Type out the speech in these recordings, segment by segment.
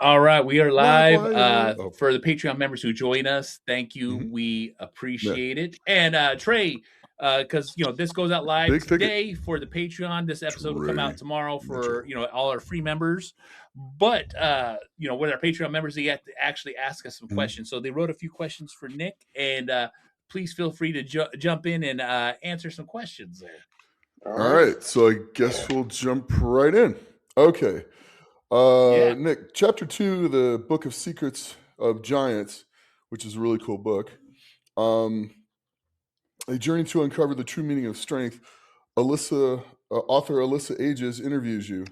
All right, we are live Oh. for the Patreon members who join us. Thank you. Mhm. We Yeah. appreciate it. And Trey, because this goes out live Big ticket. today for the Patreon. This episode will come Trey out tomorrow for Mitchell. all our free members. But with our Patreon members, they have to actually ask us some Mhm. questions. So they wrote a few questions for Nick, and please feel free to jump in and answer some questions there. All right, so I guess we'll jump right in. Okay. Yeah. Nick, chapter 2, the Book of Secrets of Giants, which is a really cool book. A journey to uncover the true meaning of strength. Author Alyssa Ages interviews you.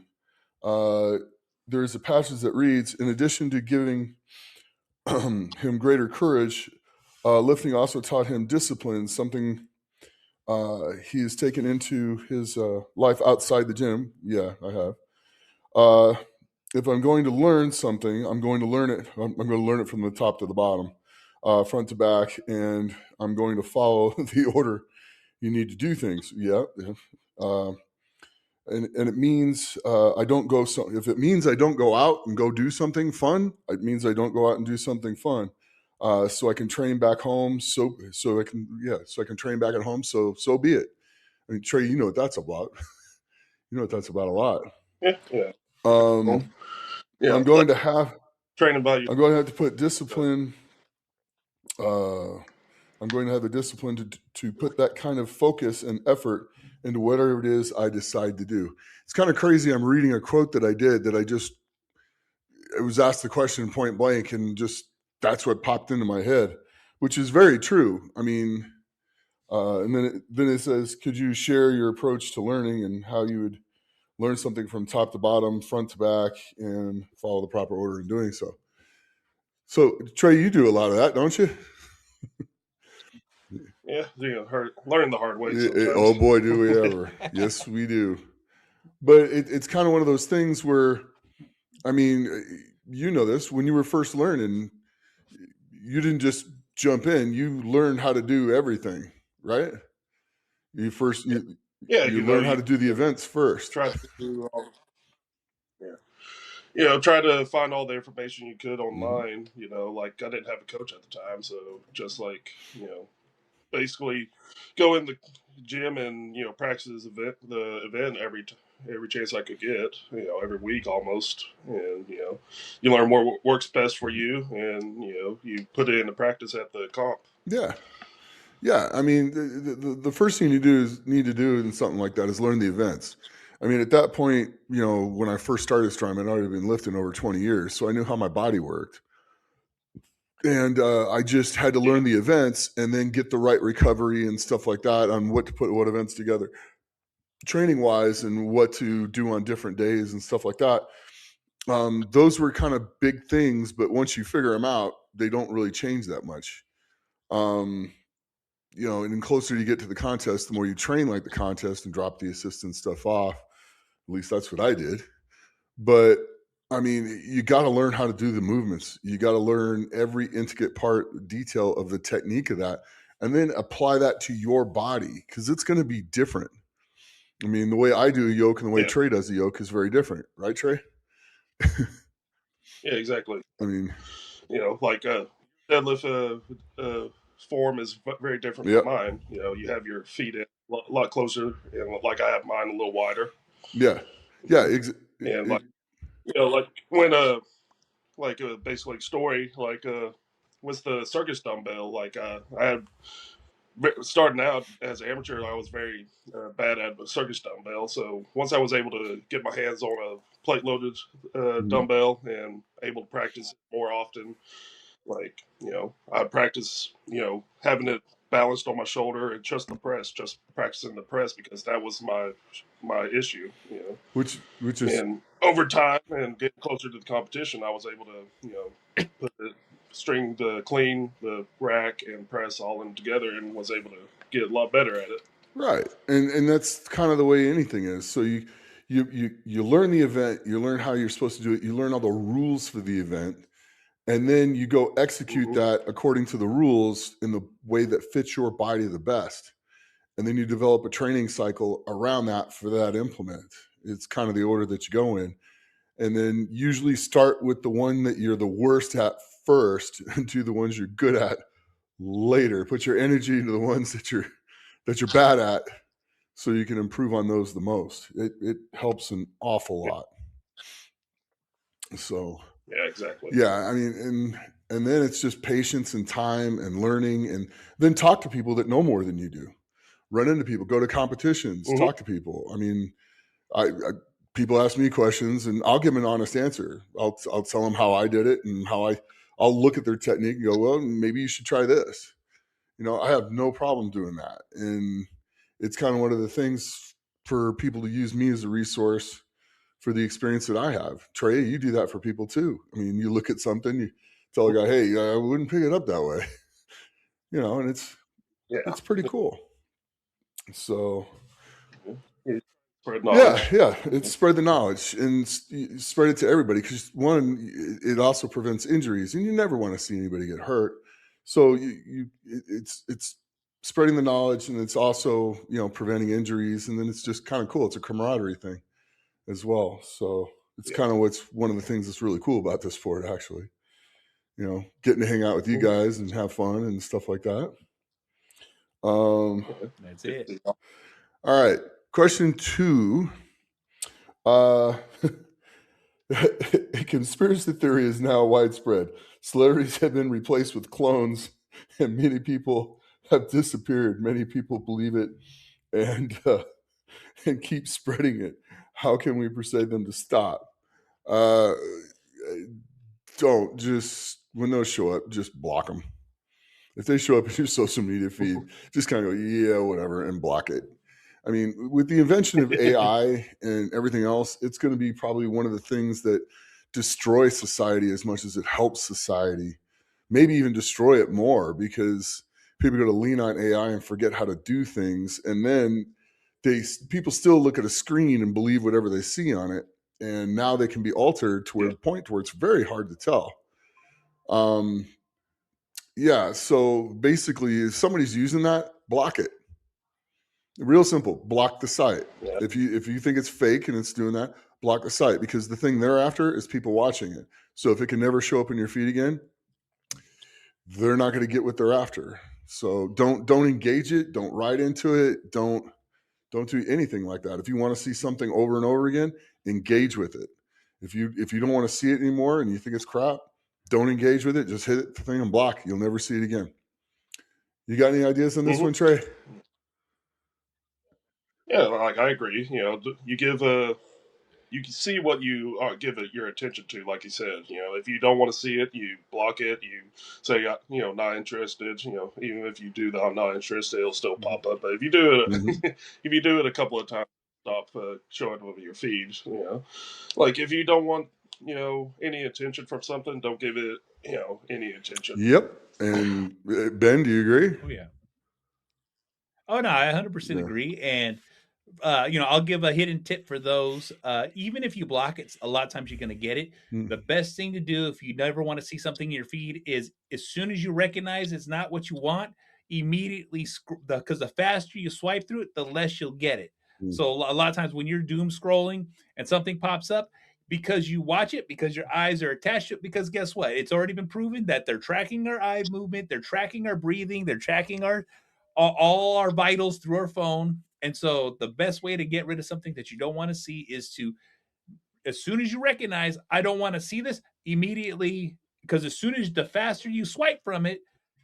There is a passage that reads, in addition to giving him greater courage, lifting also taught him discipline, something he has taken into his life outside the gym. Yeah, I have. If I'm going to learn something, I'm going to learn it. I'm going to learn it from the top to the bottom, front to back, and I'm going to follow the order you need to do things. Yeah. And it means I don't go. If it means I don't go out and go do something fun, it means I don't go out and do something fun. So I can train back home. So I can train back at home. So be it. I mean, Trey, you know what that's about. You know what that's about a lot. Yeah. I'm going to have training by you. I'm going to have to put discipline. I'm going to have the discipline to put that kind of focus and effort into whatever it is I decide to do. It's kind of crazy. I'm reading a quote that I did that I was asked the question point blank, and just that's what popped into my head, which is very true. I mean, and then it says, could you share your approach to learning and how you would learn something from top to bottom, front to back, and follow the proper order in doing so? So, Trey, you do a lot of that, don't you? Yeah, learn the hard way sometimes. Oh boy, do we ever. Yes, we do. But it's kind of one of those things where, I mean, you know this, when you were first learning, you didn't just jump in, you learned how to do everything, right? You learn how to do the events first. Try to do try to find all the information you could online. Like I didn't have a coach at the time, so just like basically go in the gym and practice the event every chance I could get. Every week almost, and you learn what works best for you, and you put it into practice at the comp. Yeah. I mean, the first thing you need to do in something like that is learn the events. I mean, at that point, when I first started strongman, I'd already been lifting over 20 years, so I knew how my body worked. And I just had to learn the events and then get the right recovery and stuff like that on what to put what events together, training wise, and what to do on different days and stuff like that. Those were kind of big things, but once you figure them out, they don't really change that much. And the closer you get to the contest, the more you train like the contest and drop the assistant stuff off. At least that's what I did. But I mean, you got to learn how to do the movements. You got to learn every intricate detail of the technique of that, and then apply that to your body, because it's going to be different. I mean, the way I do a yoke and the way Trey does a yoke is very different, right, Trey? Yeah, exactly. I mean, like deadlift form is very different from mine. You have your feet in a lot closer, and like I have mine a little wider. Yeah. And like like when basically story like with the circus dumbbell, like I had starting out as an amateur, I was very bad at a circus dumbbell. So once I was able to get my hands on a plate loaded dumbbell and able to practice more often, like I practice having it balanced on my shoulder and just practicing the press, because that was my issue. Which is, and over time and getting closer to the competition, I was able to string the clean, the rack, and press all in together, and was able to get a lot better at it. Right, and that's kind of the way anything is. So you learn the event, you learn how you're supposed to do it, you learn all the rules for the event, and then you go execute that according to the rules in the way that fits your body the best. And then you develop a training cycle around that for that implement. It's kind of the order that you go in. and then usually start with the one that you're the worst at first and do the ones you're good at later. Put your energy into the ones that you're bad at, so you can improve on those the most. It helps an awful lot. So Yeah, exactly. yeah, I mean, and then it's just patience and time and learning, and then talk to people that know more than you do. Run into people, go to competitions, talk to people. I mean, I people ask me questions, and I'll give them an honest answer. I'll tell them how I did it and I'll look at their technique and go, well, maybe you should try this. I have no problem doing that, and it's kind of one of the things for people to use me as a resource for the experience that I have. Trey, you do that for people too. I mean, you look at something, you tell a guy, hey, I wouldn't pick it up that way. And it's pretty cool. So spread knowledge. yeah, it's spread the knowledge and spread it to everybody, because one, it also prevents injuries, and you never want to see anybody get hurt. So it's spreading the knowledge, and it's also preventing injuries, and then it's just kind of cool. It's a camaraderie thing as well. So it's kind of one of the things that's really cool about this sport, actually. Getting to hang out with you guys and have fun and stuff like that. That's it. All right. Question 2. A conspiracy theory is now widespread. Celebrities have been replaced with clones, and many people have disappeared. Many people believe it and keep spreading it. How can we persuade them to stop? Don't just, when those show up, just block them. If they show up in your social media feed, just kind of go, yeah, whatever, and block it. I mean, with the invention of AI and everything else, it's going to be probably one of the things that destroys society as much as it helps society. Maybe even destroy it more, because people are going to lean on AI and forget how to do things. And then people still look at a screen and believe whatever they see on it. And now they can be altered to a point where it's very hard to tell. Yeah, so basically, if somebody's using that, block it. Real simple. Block the site. Yeah. If you think it's fake and it's doing that, block the site, because the thing they're after is people watching it. So if it can never show up in your feed again, they're not going to get what they're after. So don't engage it. Don't write into it. Don't do anything like that. If you want to see something over and over again, engage with it. If you don't want to see it anymore and you think it's crap, don't engage with it. Just hit the thing and block. You'll never see it again. You got any ideas on this one, Trey? Yeah, like I agree. You give you can see what you give it your attention to. Like you said, if you don't want to see it, you block it. You say, not interested. Even if you do the I'm not interested, it'll still pop up. But if you do it, if you do it a couple of times, stop showing over your feed. Like if you don't want any attention from something, don't give it any attention. Yep. And Ben, do you agree? Oh yeah. Oh no, I 100% agree. And I'll give a hidden tip for those. Even if you block it, a lot of times you're going to get it. The best thing to do if you never want to see something in your feed is, as soon as you recognize it's not what you want, immediately, because the faster you swipe through it, the less you'll get it. So a lot of times when you're doom scrolling and something pops up, because you watch it, because your eyes are attached to it, because guess what? It's already been proven that they're tracking our eye movement, they're tracking our breathing, they're tracking all our vitals through our phone. And so the best way to get rid of something that you don't want to see is to, as soon as you recognize, I don't want to see this, immediately, because as soon as the faster you swipe from it,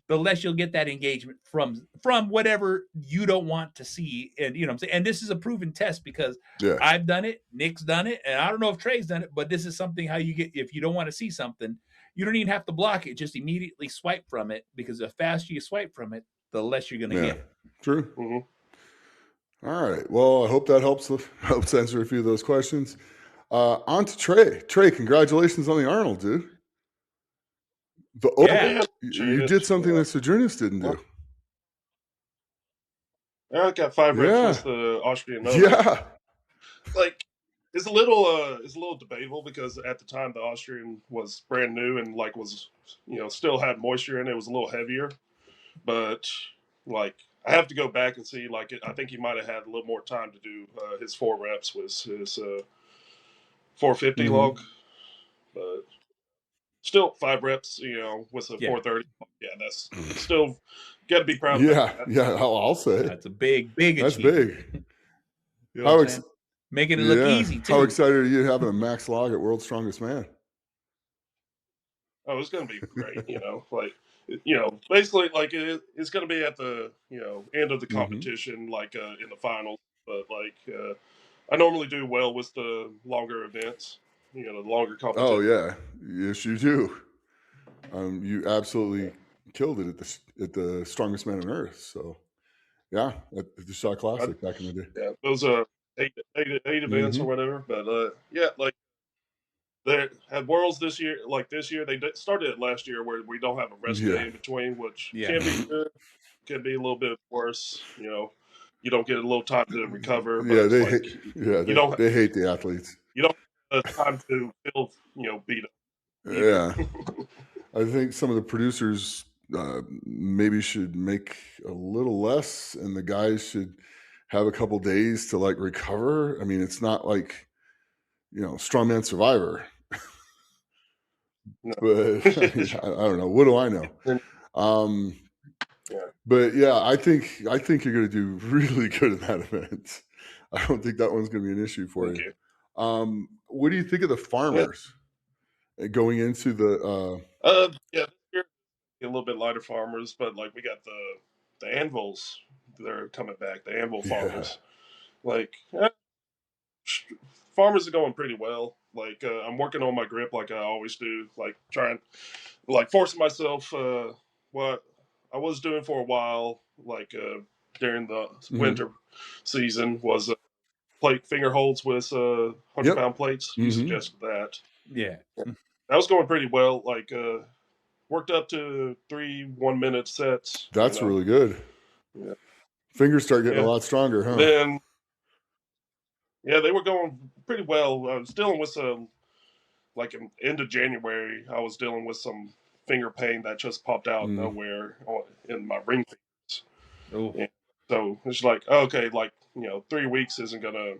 the less you'll get that engagement from whatever you don't want to see. And what I'm saying? And this is a proven test, because I've done it, Nick's done it, and I don't know if Trey's done it, but this is something how you get, if you don't want to see something, you don't even have to block it, just immediately swipe from it, because the faster you swipe from it, the less you're going to get. True. All right. Well, I hope that helps answer a few of those questions. On to Trey. Trey, congratulations on the Arnold, dude. You did something that Sojourners didn't do. I got 5 reps with the Austrian. Yeah. Like, it's a little debatable, because at the time the Austrian was brand new and was still had moisture in it. It was a little heavier, but I have to go back and see. I think he might have had a little more time to do his 4 reps with his 450 log. but still 5 reps, with a 430. Yeah, that's still got to be proud of that. Yeah, I'll say that's a big that's achievement. big. You know what I'm saying? Making it look easy too. How excited are you having a max log at World's Strongest Man? Oh, it's going to be great. Basically, like it's going to be at the end of the competition, like in the finals. But I normally do well with the longer events, the longer competition. Oh yeah, yes you do. You absolutely killed it at the Strongest Man on Earth. So yeah, at the Shot Classic back in the day. Yeah, those eight events or whatever. But yeah, like they had Worlds this year. Like this year, they started it last year where we don't have a rest day in between, which can be good, can be a little bit worse. You don't get a little time to recover. But Yeah, they hate the athletes. You don't have time to feel beat up. Yeah, I think some of the producers maybe should make a little less, and the guys should have a couple days to like recover. I mean, it's not like Strongman Survivor. No. But I don't know. What do I know? But yeah, I think you're going to do really good in that event. I don't think that one's going to be an issue for you. What do you think of the farmers going into the? Yeah, a little bit lighter farmers, but like we got the anvils. They're coming back. The anvil farmers, farmers are going pretty well. Like I'm working on my grip like I always do. Like trying, like forcing myself. What I was doing for a while, like during the winter season, was plate finger holds with 100-pound plates. You suggested that. Yeah, that was going pretty well. Like worked up to 3 1-minute sets. That's really good. Yeah. Fingers start getting a lot stronger, huh? Then they were going pretty well. I was dealing with some, like in end of January, I was dealing with some finger pain that just popped out of nowhere in my ring fingers. Oh. Yeah. So it's like, okay, like 3 weeks isn't gonna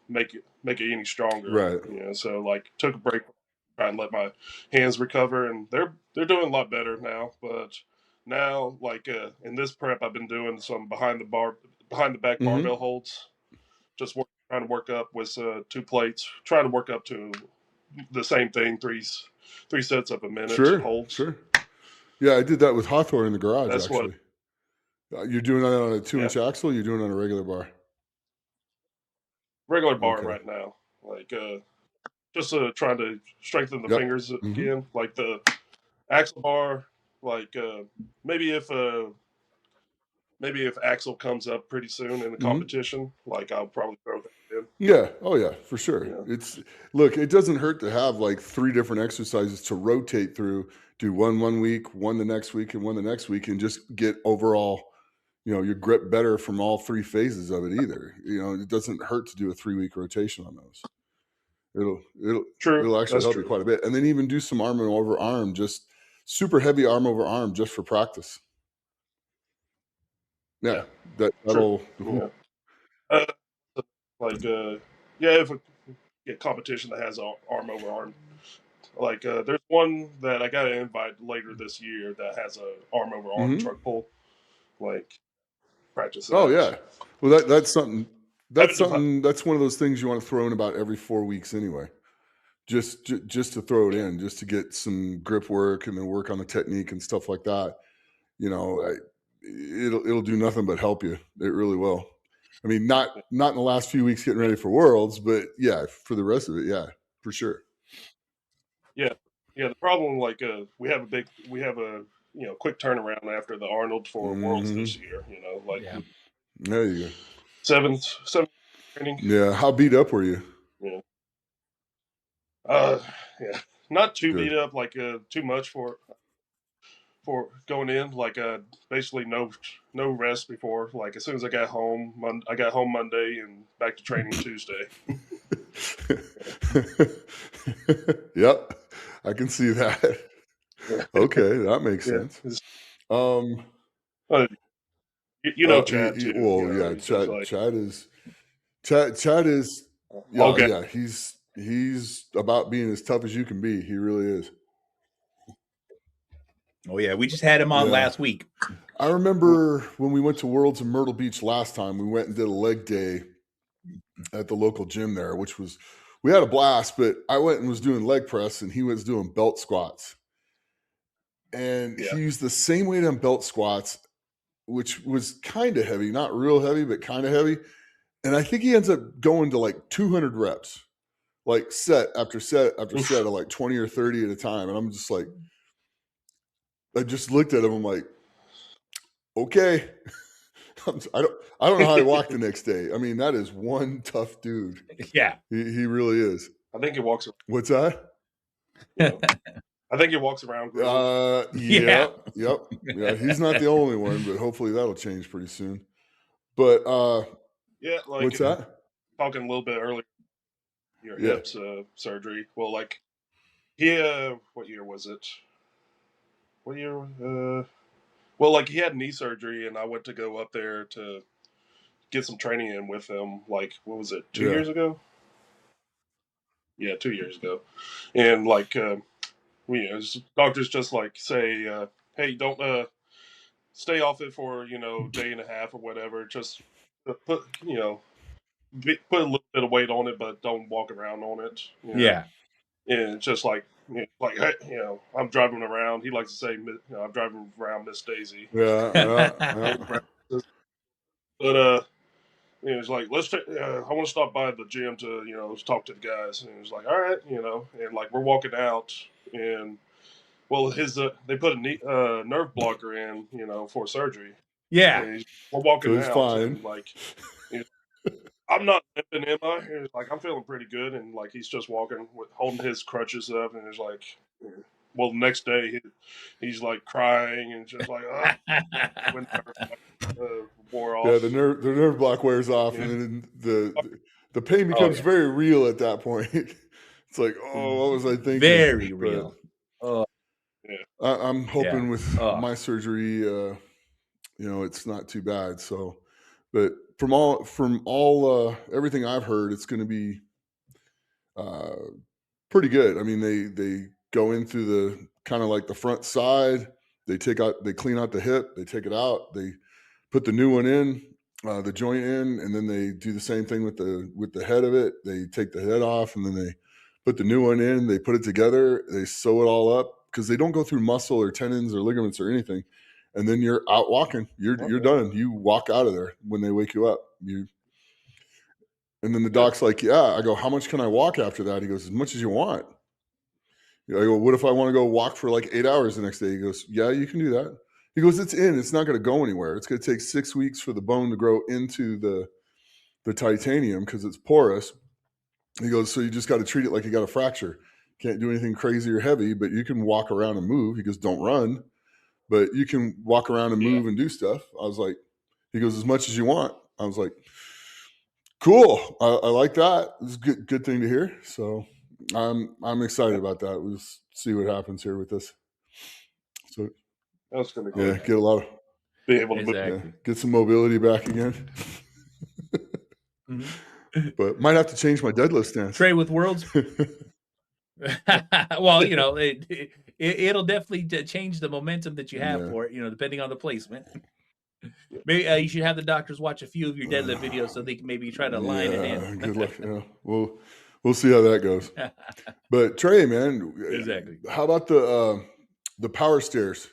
make it any stronger, right? So like took a break, try and let my hands recover, and they're doing a lot better now. But now, like in this prep, I've been doing some behind the back barbell holds, just trying to work up with 2 plates, trying to work up to the same thing, three sets of a minute holds. Sure. Yeah, I did that with Hawthorne in the garage. That's actually. You're doing that on a 2-inch axle. You're doing it on a regular bar. Regular bar right now, like just trying to strengthen the fingers again. Like the axle bar, like maybe if axle comes up pretty soon in the competition, like I'll probably throw that in. Yeah. Oh yeah, for sure. Yeah. It doesn't hurt to have like 3 different exercises to rotate through. Do one week, one the next week, and one the next week, and just get overall, your grip better from all 3 phases of it either. It doesn't hurt to do a 3-week rotation on those. It'll actually help you quite a bit. And then even do some arm over arm, just super heavy arm over arm just for practice. Yeah. That'll if a competition that has arm over arm. Like there's one that I got to invite later this year that has a arm over arm truck pull. Like practice. Oh yeah. Well, that's something. That's something. That's one of those things you want to throw in about every 4 weeks anyway. Just to throw it in, just to get some grip work and then work on the technique and stuff like that. It'll do nothing but help you. It really will. I mean, not in the last few weeks getting ready for Worlds, but yeah, for the rest of it, yeah, for sure. Yeah. The problem, like, we have a quick turnaround after the Arnold for Worlds this year. There you go. 7 training. Yeah. How beat up were you? Yeah. Not too beat up, like too much for going in. Like basically no rest before. Like as soon as I got home, I got home Monday and back to training Tuesday. Yep, I can see that. Okay, that makes sense. Chad too. Well, Chad is. Yeah, okay. yeah, he's he's about being as tough as you can be. He really is. Oh yeah, we just had him on last week. I remember when we went to Worlds in Myrtle Beach last time, we went and did a leg day at the local gym there, which was, we had a blast, but I went and was doing leg press and he was doing belt squats. And he used the same weight on belt squats, which was kind of heavy, not real heavy, but kind of heavy. And I think he ends up going to like 200 reps, like set after set after set of like 20 or 30 at a time. And I'm just like, I just looked at him. I'm like, okay. I don't know how he walked the next day. I mean, that is one tough dude. Yeah. He really is. I think he walks. What's that? I think he walks around. Yeah. He's not the only one, but hopefully that'll change pretty soon. But yeah, like what's that? Talking a little bit earlier, your hips surgery. Well, like he, what year was it? What year? Well, like he had knee surgery, and I went to go up there to get some training in with him. Like, what was it? 2 years ago? Yeah, 2 years ago. And like, doctors just like say, hey, don't stay off it for day and a half or whatever. Just put put a little bit of weight on it, but don't walk around on it. Yeah. And it's just like, hey, I'm driving around. He likes to say, I'm driving around Miss Daisy. Yeah. But it's like, I want to stop by the gym to talk to the guys. And it's like, all right, and like we're walking out, and well, they put a nerve blocker in, for surgery. Yeah, we're walking so out, fine. and like, I'm not limping, am I? It's like I'm feeling pretty good, and like he's just walking, holding his crutches up, and it's like, well, the next day he's like crying and just like, when wore off. Yeah, the nerve block wears off, and then the pain becomes very real at that point. It's like, what was I thinking? Very real. I'm hoping with my surgery, it's not too bad. So, but from all everything I've heard, it's going to be pretty good. I mean, they go in through the kind of like the front side. They clean out the hip. They take it out. They put the new one in, the joint in, and then they do the same thing with the head of it. They take the head off, and then they put the new one in. They put it together. They sew it all up because they don't go through muscle or tendons or ligaments or anything. And then you're out walking. You're done. You walk out of there when they wake you up. And then the doc's like, I go, how much can I walk after that? He goes, as much as you want. I go, what if I want to go walk for like 8 hours the next day? He goes, yeah, you can do that. He goes, it's in. It's not going to go anywhere. It's going to take 6 weeks for the bone to grow into the titanium because it's porous. He goes, so you just got to treat it like you got a fracture. Can't do anything crazy or heavy, but you can walk around and move. He goes, don't run, but you can walk around and move and do stuff. I was like, he goes, as much as you want. I was like, cool. I like that. It's a good thing to hear. So I'm excited about that. We'll just see what happens here with this. So that's gonna be get a lot of be able to get some mobility back again. But might have to change my deadlift stance. Trey, with Worlds. Well, it'll definitely change the momentum that you have for it. Depending on the placement. Maybe you should have the doctors watch a few of your deadlift videos so they can maybe try to line it in. Good luck. We'll see how that goes. But Trey, man, exactly. How about the power stairs?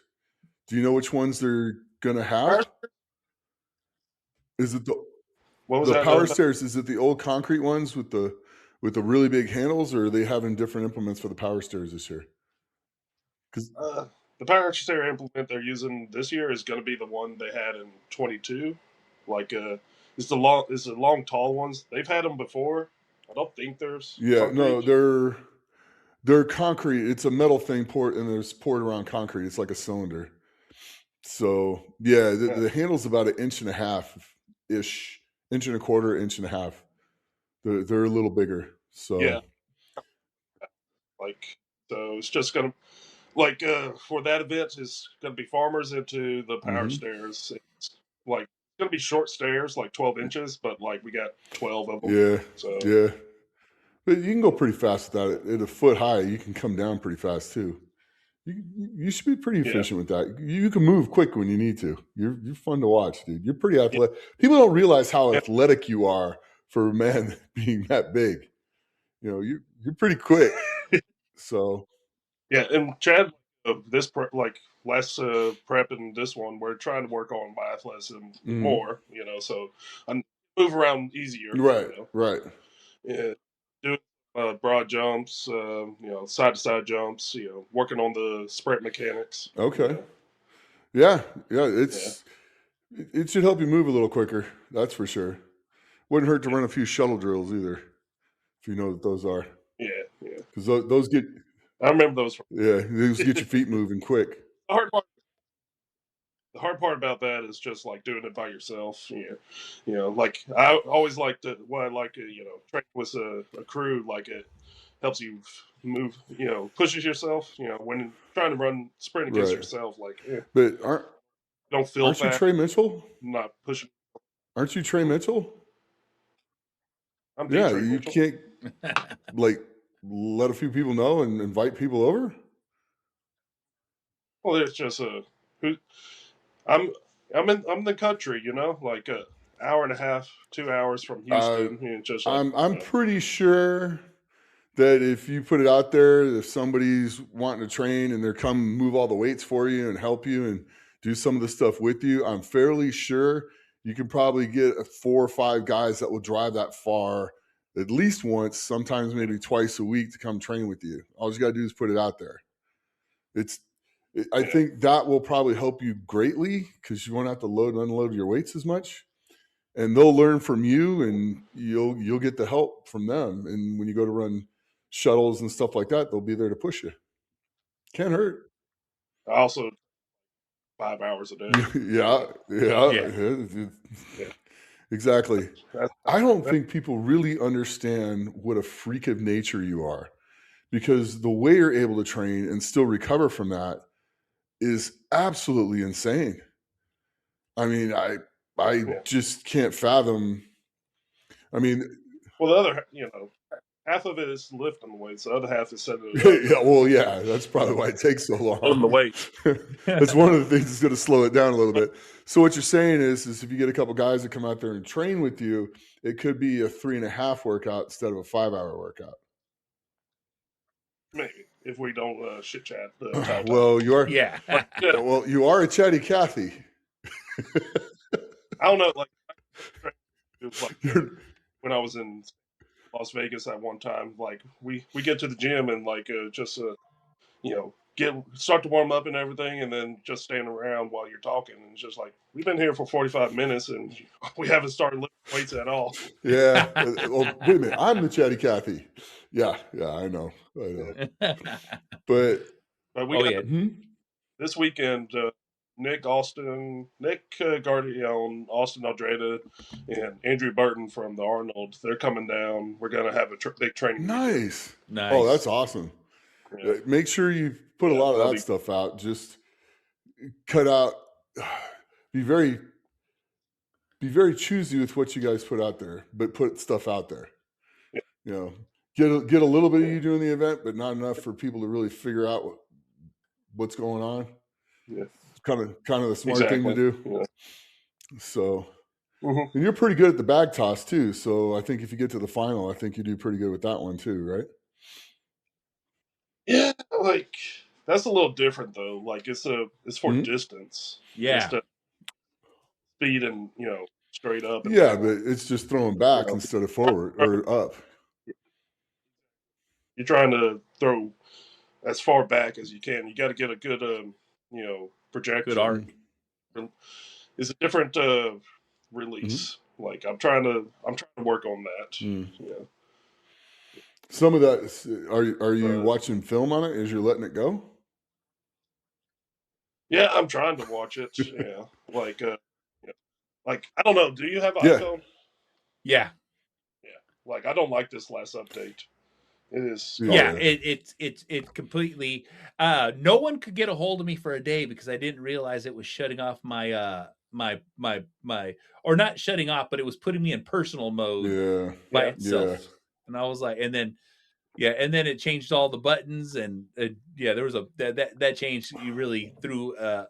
Do you know which ones they're gonna have? Is it the power stairs? Is it the old concrete ones with the really big handles, or are they having different implements for the power stairs this year? Because the power stair implement they're using this year is going to be the one they had in 22. Like it's the long tall ones. They've had them before. I don't think there's no, they're concrete. It's a metal thing poured around concrete. It's like a cylinder. So the handle's about 1.5 inches inch and a quarter, 1.5 inches. They're a little bigger. So so it's just gonna for that event is gonna be farmers into the power stairs. It's like gonna be short stairs, like 12 inches, but like we got 12 of them. But you can go pretty fast with that. At a foot high, you can come down pretty fast too. You should be pretty efficient with that. You can move quick when you need to. You're fun to watch, dude. You're pretty athletic. People don't realize how athletic you are for a man being that big. You know, you're pretty quick. So yeah, and Chad, this like last prep and this one, we're trying to work on my athleticism more. You know, so I move around easier. Right, you know? right. Yeah, doing broad jumps, you know, side to side jumps. You know, working on the sprint mechanics. Okay. You know? Yeah. It should help you move a little quicker. That's for sure. Wouldn't hurt to run a few shuttle drills either, if you know what those are. Yeah. Because those get. I remember those. Yeah, those get your feet moving quick. The hard part about that is just like doing it by yourself. You know, like I always like to. What I like to, you know, train with a crew. Like it helps you move. You know, pushes yourself. You know, when trying to run sprint against yourself, like. But don't feel. Aren't you Trey Mitchell? Not pushing. Aren't you Trey Mitchell? I'm Trey you Mitchell. Can't like let a few people know and invite people over. Well, there's just I'm in the country, you know, like a hour and a half, 2 hours from Houston. Just like, I'm pretty sure that if you put it out there, if somebody's wanting to train and they're come move all the weights for you and help you and do some of the stuff with you, I'm fairly sure you can probably get 4 or 5 guys that will drive that far at least once, sometimes maybe twice a week to come train with you. All you got to do is put it out there. I think that will probably help you greatly because you won't have to load and unload your weights as much. And they'll learn from you and you'll get the help from them. And when you go to run shuttles and stuff like that, they'll be there to push you. Can't hurt. Also 5 hours a day. Yeah. Exactly. I don't think people really understand what a freak of nature you are, because the way you're able to train and still recover from that is absolutely insane. I mean, I just can't fathom. I mean, well, the other, you know, half of it is lifting the weights. The other half is setting it up. Yeah, well, yeah, that's probably why it takes so long. On the weight. That's one of the things that's going to slow it down a little bit. So what you're saying is if you get a couple guys that come out there and train with you, it could be a 3.5 workout instead of a 5-hour workout. Maybe if we don't chit chat. Well, you are. Yeah. Well, you are a chatty Cathy. I don't know. Like, it was like when I was in Las Vegas at one time. Like we get to the gym and like just you know, start to warm up and everything, and then just stand around while you're talking. And it's just like, we've been here for 45 minutes and we haven't started lifting weights at all. Yeah. Well, wait a minute. I'm the chatty Cathy. Yeah, I know. But we got this weekend, Nick Guardian, Austin Aldreda, and Andrew Burton from the Arnold. They're coming down. We're going to have a big training. Nice. Oh, that's awesome. Yeah. Make sure you put a lot of that stuff out. Just cut out. Be very choosy with what you guys put out there, but put stuff out there. Yeah. You know, get a little bit of you doing the event, but not enough for people to really figure out what's going on. Yeah. Kind of the smart thing to do. Yeah. So, and you're pretty good at the bag toss too. So I think if you get to the final, I think you do pretty good with that one too, right? Yeah, like that's a little different though. Like it's for distance. Yeah. Speed and, you know, straight up. And yeah, but it's just throwing back instead of forward or up. You're trying to throw as far back as you can. You got to get a good, you know, projection. Good arc. It's a different release. Like I'm trying to work on that. Yeah. Some of that, are you watching film on it as you're letting it go? Yeah, I'm trying to watch it. Yeah, like I don't know. Do you have iPhone? Yeah. Like I don't like this last update. It is. Yeah, it's completely. No one could get a hold of me for a day because I didn't realize it was shutting off my my or not shutting off, but it was putting me in personal mode by itself. And I was like, and then it changed all the buttons, and there was that change. You really threw a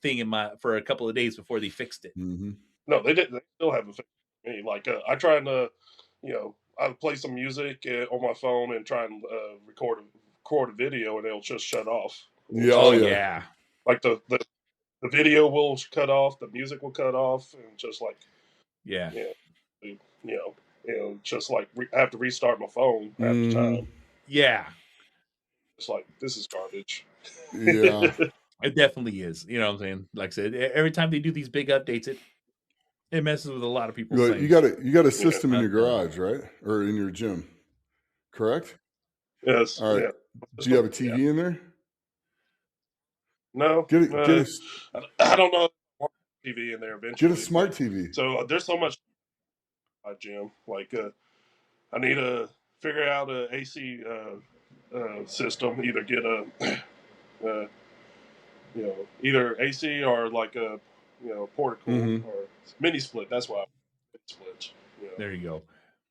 thing in my for a couple of days before they fixed it. Mm-hmm. No, they didn't. They still haven't fixed me. Like I try to, I play some music on my phone and try and record a video, and it'll just shut off. Yeah, Oh yeah. Like the video will cut off, the music will cut off, and just like just like I have to restart my phone half the time. Yeah, it's like, this is garbage. Yeah, it definitely is. You know what I'm saying? Like I said, every time they do these big updates, it messes with a lot of people's things. You got a system in your garage, right, or in your gym, correct? Yes. All right. Yeah. Do you have a TV in there? No. Get a. I don't know. TV in there eventually. Get a smart TV. So there's so much. Jim, like I need to figure out a AC system. Either get a either AC or like a portable or mini split. That's why split. There you go.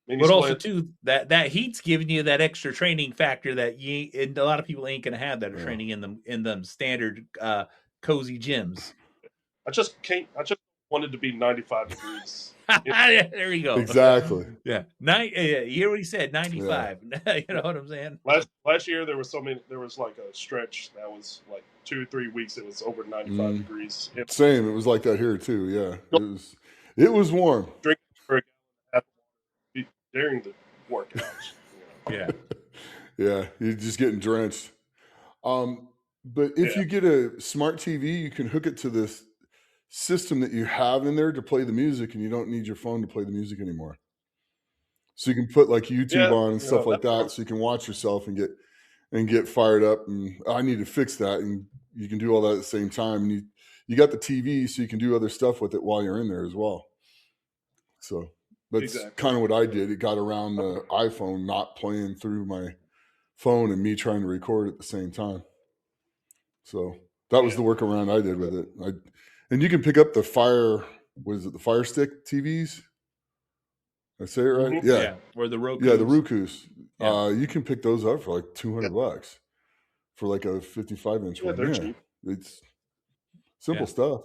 Mini but split. Also too, that heat's giving you that extra training factor that and a lot of people ain't gonna have that are training in them standard cozy gyms. I just wanted to be 95 degrees. There you go. Exactly. Yeah. You hear what he said? 95. Yeah. You know what I'm saying? Last year there was like a stretch that was like 2 or 3 weeks. It was over 95 degrees. Same. It was like that here too. Yeah. It was warm. Drinking for a gallon during the workouts. Yeah. Yeah. You're just getting drenched. But if you get a smart TV, you can hook it to this system that you have in there to play the music, and you don't need your phone to play the music anymore. So you can put like YouTube on and stuff like that, so you can watch yourself and get fired up. And I need to fix that, and you can do all that at the same time. And you got the TV, so you can do other stuff with it while you're in there as well. So that's kind of what I did. It got around the iPhone not playing through my phone and me trying to record at the same time. So that was the workaround I did with it. And you can pick up the the Fire Stick TVs? Did I say it right? Mm-hmm. Yeah. Or the Rokus. Yeah, the Rokus. Yeah. You can pick those up for like $200 for like a 55-inch one. They're cheap. It's simple stuff.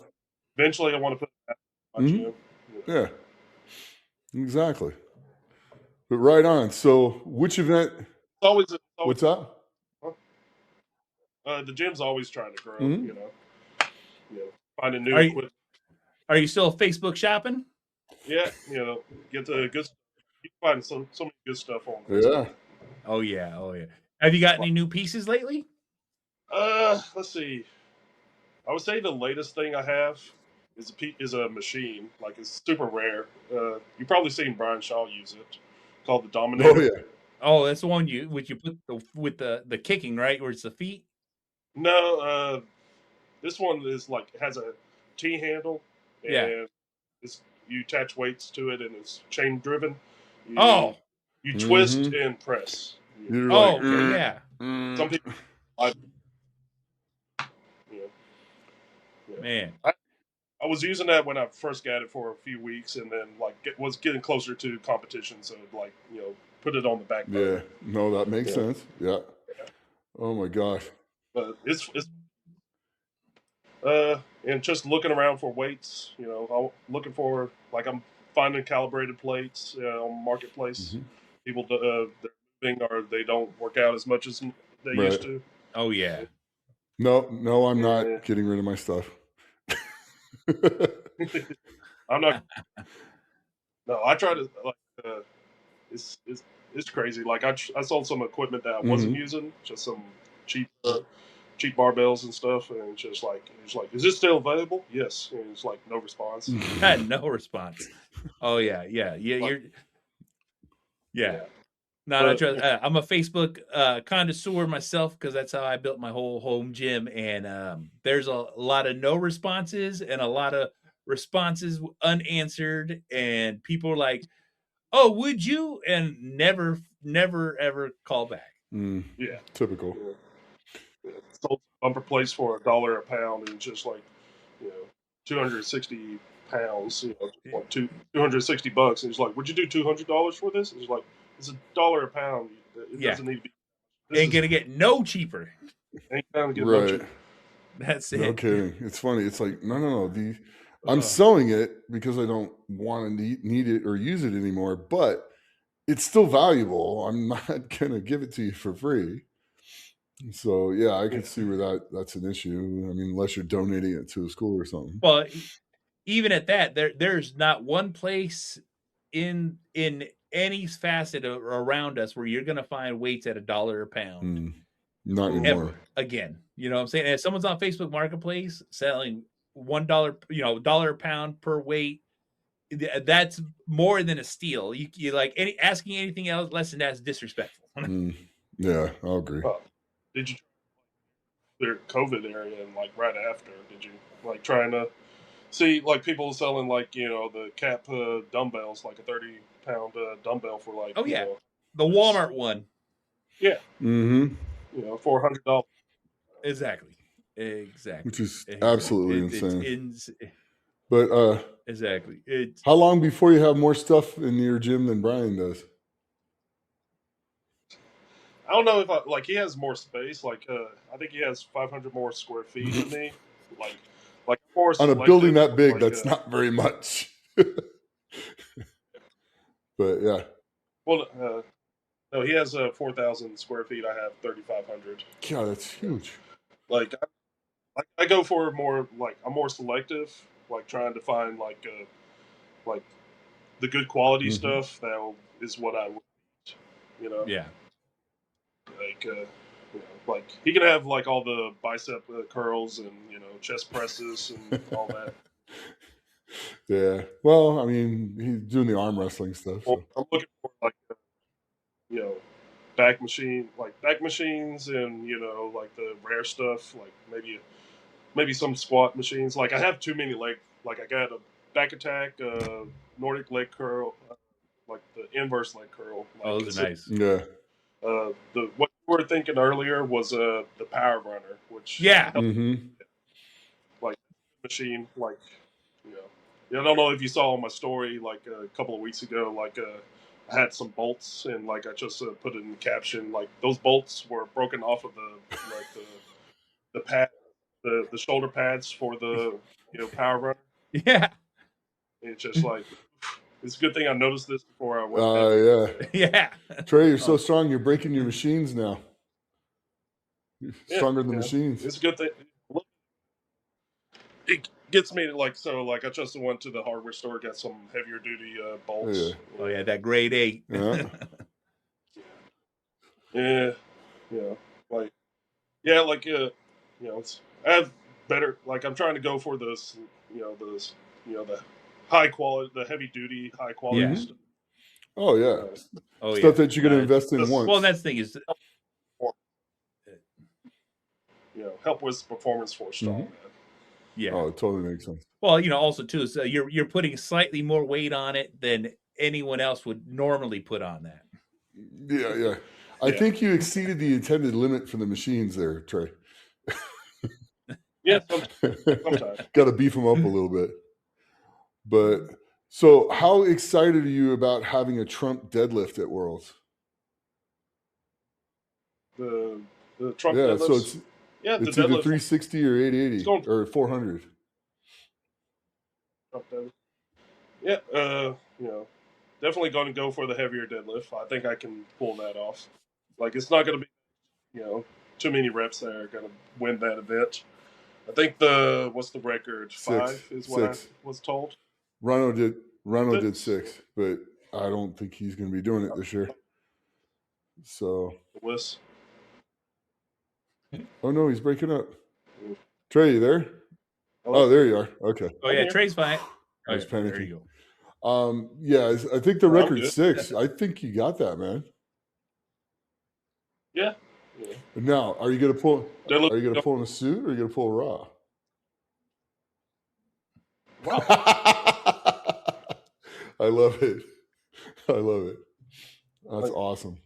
Eventually, I want to put that on my gym. Yeah. Exactly. But right on. So which event? It's always what's up? The gym's always trying to grow, find a new equipment. Are you still Facebook shopping? Yeah, get the good. You can find so many good stuff on there. Yeah. Oh yeah. Have you got any new pieces lately? Let's see. I would say the latest thing I have is a machine. Like, it's super rare. You've probably seen Brian Shaw use it. Called the Dominator. Oh yeah. Oh, that's the one you put with the kicking, right? Where it's the feet. No, this one is like has a T handle. And you attach weights to it, and it's chain driven. You twist and press. Yeah. Some people. Man, I was using that when I first got it for a few weeks, and then was getting closer to competition, so put it on the back burner. Yeah, no, that makes sense. Yeah. Oh my gosh. But it's and just looking around for weights, looking for I'm finding calibrated plates on Marketplace. People they're moving or they don't work out as much as they used to. Oh yeah. No, I'm not getting rid of my stuff. I'm not. No, I try to it's crazy. Like I sold some equipment that I wasn't using, just some cheap barbells and stuff, and it's just like, is this still available? Yes. And it's like no response. No response. Oh yeah. No, I'm a Facebook connoisseur myself, because that's how I built my whole home gym. And there's a lot of no responses and a lot of responses unanswered. And people are like, "Oh, would you?" And never ever call back. Yeah, typical. Sold bumper plates for $1 a pound, and just 260 pounds. $260, and it's like, would you do $200 for this? It's like, it's $1 a pound. It Yeah. doesn't need to be. Ain't gonna get no cheaper. Ain't gonna get Right. no cheaper. That's No it. kidding. It's funny. It's like, no. I'm selling it because I don't want to need it or use it anymore, but it's still valuable. I'm not gonna give it to you for free. So yeah, I can see where that's an issue. I mean, unless you're donating it to a school or something. Well, even at that, there's not one place in any facet around us where you're gonna find weights at $1 a pound. Not anymore. Ever again. You know what I'm saying? And if someone's on Facebook Marketplace selling $1, $1 a pound per weight, that's more than a steal. You like asking anything else less than that is disrespectful. Yeah, I'll agree. Did you their COVID area and like right after? Did you like trying to see like people selling like the cap dumbbells, like a 30-pound dumbbell for like the Walmart one. Yeah. $400. Exactly. Which is absolutely insane. But exactly. How long before you have more stuff in your gym than Brian does? I don't know if he has more space. Like I think he has 500 more square feet than me. Like more on a building that big, that's not very much. But yeah. Well, no, he has 4,000 square feet. I have 3,500. Yeah, that's huge. Like I go for more I'm more selective. Like trying to find like the good quality stuff that is what I would. Yeah. Like he can have like all the bicep curls and chest presses and all that. Yeah. Well, I mean, he's doing the arm wrestling stuff. Well, I'm looking for like back machines and like the rare stuff, like maybe some squat machines. Like I have too many I got a back attack, Nordic leg curl, like the inverse leg curl. Like, those are nice. Yeah. What you were thinking earlier was the power runner, which like machine, like I don't know if you saw my story like a couple of weeks ago. Like I had some bolts and like I just put it in the caption. Like those bolts were broken off of the pad, the shoulder pads for the power runner. Yeah, and it's just like it's a good thing I noticed this before I went. Yeah. Trey, you're so strong. You're breaking your machines now. You're stronger than the machines. It's a good thing. It gets me I just went to the hardware store, got some heavier duty bolts. Oh yeah, that grade 8. I have better. Like I'm trying to go for those, the high quality, the heavy duty, high quality stuff. Oh yeah, stuff that you're going to invest in once. Well, that's the thing is, help with performance for strong. Yeah. Oh, it totally makes sense. Well, also too, so you're putting slightly more weight on it than anyone else would normally put on that. Yeah. I think you exceeded the intended limit for the machines there, Trey. Yeah, sometimes. Got to beef them up a little bit. But so, how excited are you about having a Trump deadlift at Worlds? The Trump deadlift. So it's either 360 or 880 or 400. Yeah, definitely going to go for the heavier deadlift. I think I can pull that off. Like it's not going to be, too many reps that are going to win that event. I think what's the record? 5 is what I was told. Rano did 6, but I don't think he's going to be doing it this year. So. Oh no, he's breaking up. Trey, you there? Hello? Oh, there you are. Okay. Oh yeah, Trey's fine. I was panicking. There you go. Yeah, I think the record's 6. I think you got that, man. Yeah. Now, are you gonna pull? Are you gonna pull in a suit or are you gonna pull raw? I love it. That's awesome.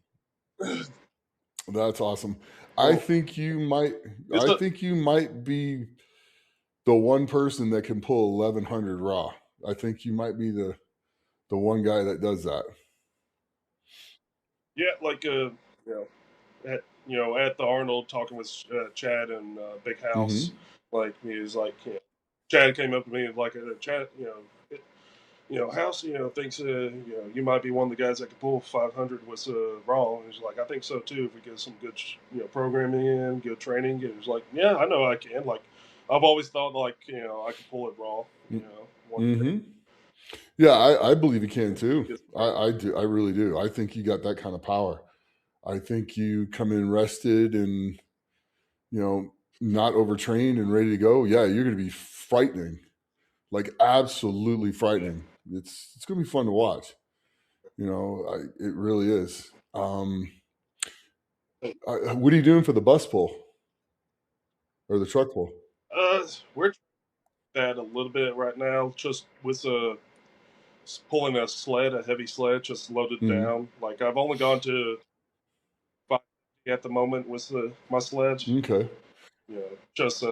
That's awesome. I think you might be the one person that can pull 1,100 raw. I think you might be the one guy that does that. Yeah, like at the Arnold talking with Chad and Big House, like he was like, Chad came up to me and like, Chad, House, thinks you might be one of the guys that can pull 500 with raw. And he's like, I think so too. If we get some good programming in, good training. And he's like, yeah, I know I can. Like, I've always thought like I could pull it raw. One day. Yeah, I believe you can too. I do. I really do. I think you got that kind of power. I think you come in rested and not overtrained and ready to go. Yeah, you're going to be frightening, like absolutely frightening. It's going to be fun to watch. It really is. What are you doing for the bus pull or the truck pull? We're that a little bit right now, just with pulling a heavy sled, just loaded down. Like I've only gone to 550 at the moment with my sled. Okay. Just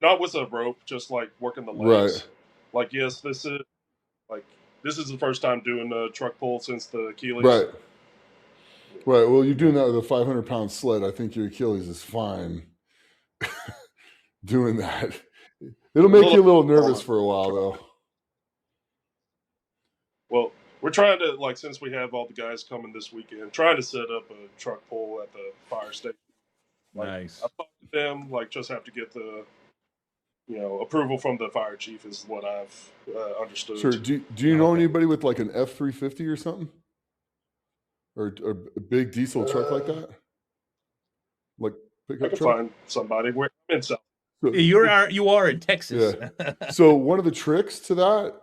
not with a rope, just like working the legs. Right. Like yes, this is the first time doing a truck pull since the Achilles. Right. Right. Well, you're doing that with a 500-pound sled. I think your Achilles is fine doing that. It'll make you a little nervous for a while, though. Well, we're trying to, like, since we have all the guys coming this weekend, trying to set up a truck pull at the fire station. Like, nice. I've talked to them, like, just have to get the, approval from the fire chief is what I've understood. Sure. Do you know anybody with like an F-350 or something? Or a big diesel truck like that? Like pickup I can truck? find somebody. We're in South. You are in Texas. Yeah. So one of the tricks to that,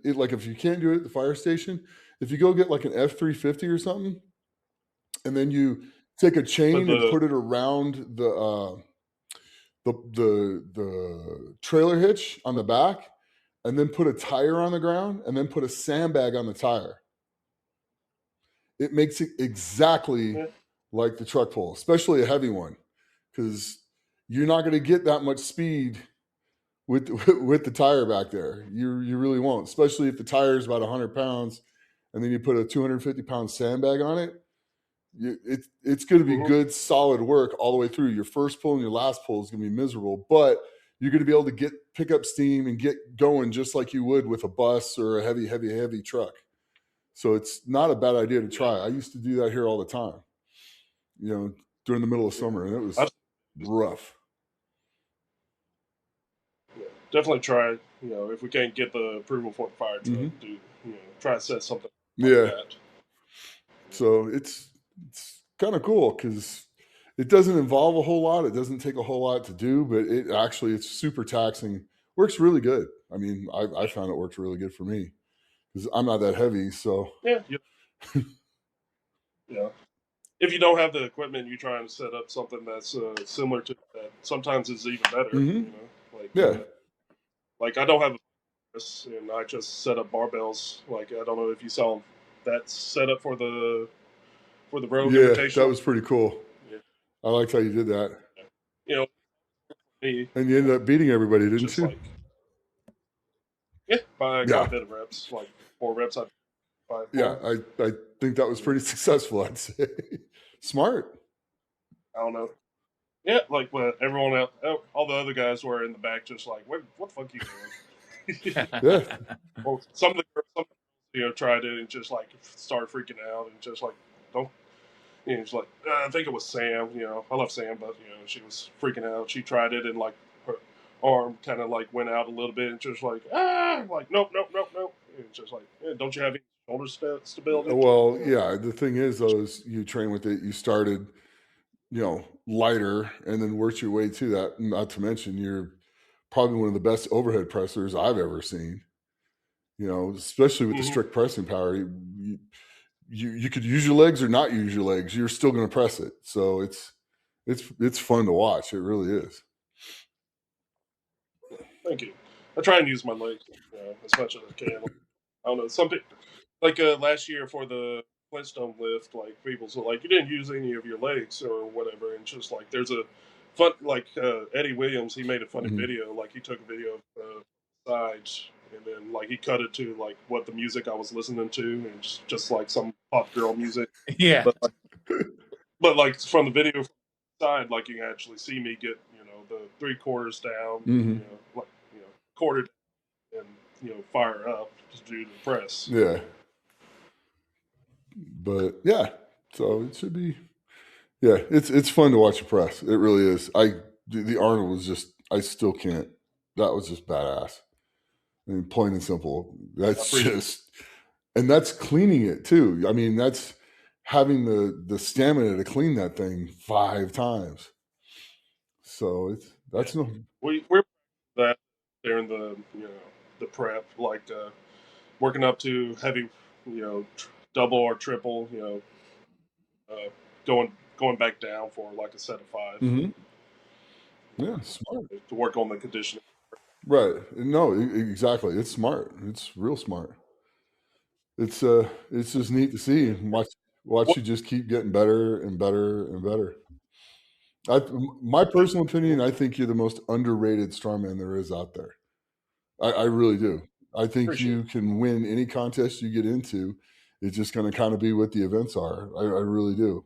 like if you can't do it at the fire station, if you go get like an F-350 or something, and then you take a chain and put it around the trailer hitch on the back, and then put a tire on the ground, and then put a sandbag on the tire. It makes it exactly like the truck pull, especially a heavy one, because you're not going to get that much speed with the tire back there. You really won't, especially if the tire is about 100 pounds, and then you put a 250-pound sandbag on it. It's going to be good, solid work all the way through. Your first pull and your last pull is going to be miserable, but you're going to be able to pick up steam and get going just like you would with a bus or a heavy truck. So it's not a bad idea to try. I used to do that here all the time, during the middle of summer, and it was rough. Yeah, definitely try. If we can't get the approval for the fire truck, try to set something. Like that. So it's kind of cool because it doesn't involve a whole lot. It doesn't take a whole lot to do, but it's super taxing. Works really good. I mean, I found it worked really good for me because I'm not that heavy. So yeah. If you don't have the equipment, you try and set up something that's similar to that. Sometimes it's even better. Like I don't have and I just set up barbells. Like I don't know if you saw that setup for the road. Yeah, that was pretty cool. Yeah. I liked how you did that. Me, and you ended up beating everybody, didn't you? By quite a bit of reps, like 4 reps. I think that was pretty successful, I'd say. Smart. I don't know. Yeah, like everyone else, all the other guys were in the back, just like, what the fuck you doing? Yeah. Well, some of the girls, tried it and just like started freaking out and just like don't. It's like I think it was Sam. I love Sam, but she was freaking out. She tried it and like her arm kind of like went out a little bit and just like like nope. And it's just like don't you have any shoulder stability? Well, yeah. The thing is, though, is you train with it. You started, lighter and then worked your way to that. Not to mention, you're probably one of the best overhead pressers I've ever seen. Especially with the strict pressing power. You could use your legs or not use your legs. You're still going to press it. So it's fun to watch. It really is. Thank you. I try and use my legs as much as I can. I don't know. Some people, like last year for the Flintstone lift, like people said, like you didn't use any of your legs or whatever, and just like there's a fun, like Eddie Williams, he made a funny video. Like he took a video of the sides and then like he cut it to like what the music I was listening to, and just like some pop girl music. Yeah. But like from the video side, like you can actually see me get the 3/4 down, like quarter down, and fire up to do the press. Yeah. But yeah, so it should be. Yeah, it's fun to watch the press. It really is. The Arnold was just. I still can't. That was just badass. I mean, plain and simple. That's just, and that's cleaning it too. I mean, that's having the stamina to clean that thing 5 times. So that's no. We're that during the prep, like working up to heavy, double or triple, going back down for like a set of 5. Mm-hmm. Yeah, smart. To work on the conditioning. Right. No, exactly. It's smart. It's real smart. It's just neat to see. Watch you just keep getting better and better and better. My personal opinion, I think you're the most underrated strongman there is out there. I really do. I think you can win any contest you get into. It's just going to kind of be what the events are. I really do.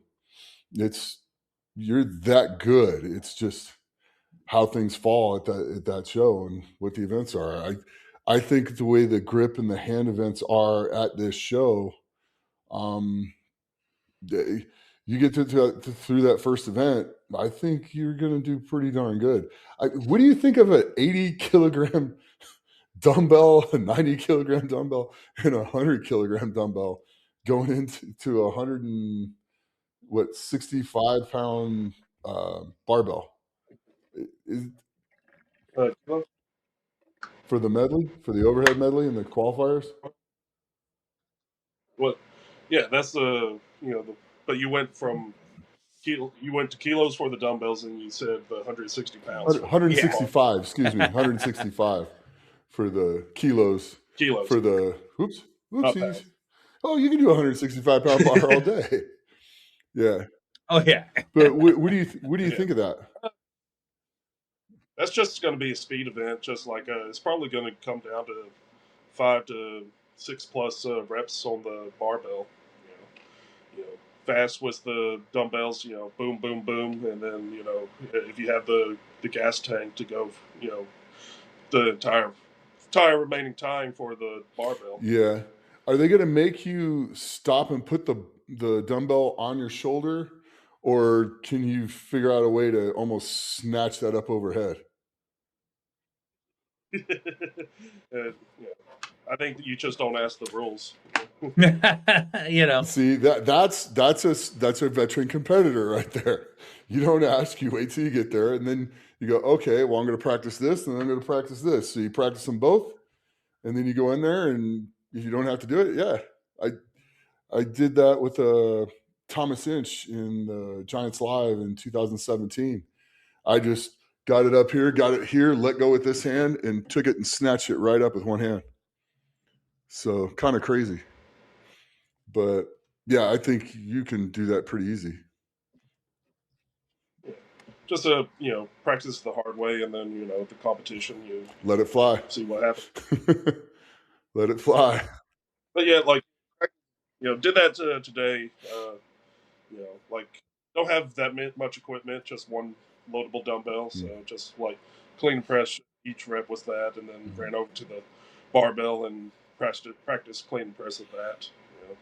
You're that good. It's just how things fall at that show and what the events are. I think the way the grip and the hand events are at this show, you get through that first event, I think you're going to do pretty darn good. What do you think of an 80-kilogram dumbbell, a 90-kilogram dumbbell, and a 100-kilogram dumbbell going into a 65-pound barbell? For the medley, for the overhead medley and the qualifiers? Well, yeah, that's but you went to kilos for the dumbbells, and you said the 160 pounds. 165, excuse me, 165 for the kilos. For the oopsies. Oh, you can do a 165-pound bar all day. Yeah. Oh yeah. But what do you think of that? That's just going to be a speed event. Just like it's probably going to come down to 5 to 6 plus reps on the barbell. Fast with the dumbbells. Boom, boom, boom, and then if you have the gas tank to go, the entire remaining time for the barbell. Yeah. Are they going to make you stop and put the dumbbell on your shoulder, or can you figure out a way to almost snatch that up overhead? I think you just don't ask the rules. See, that's a veteran competitor right there. You don't ask, you wait till you get there, and then you go, okay, well, I'm going to practice this, and I'm going to practice this. So you practice them both, and then you go in there, and if you don't have to do it, yeah. I did that with Thomas Inch in the Giants Live in 2017. I just got it up here, got it here, let go with this hand, and took it and snatched it right up with one hand. So kind of crazy. But yeah, I think you can do that pretty easy. Just practice the hard way, and then the competition, you let it fly. See what happens. Let it fly. But yeah, like did that today. Like don't have that much equipment, just one loadable dumbbell. So just like clean press each rep with that, and then ran over to the barbell and practice clean press with that.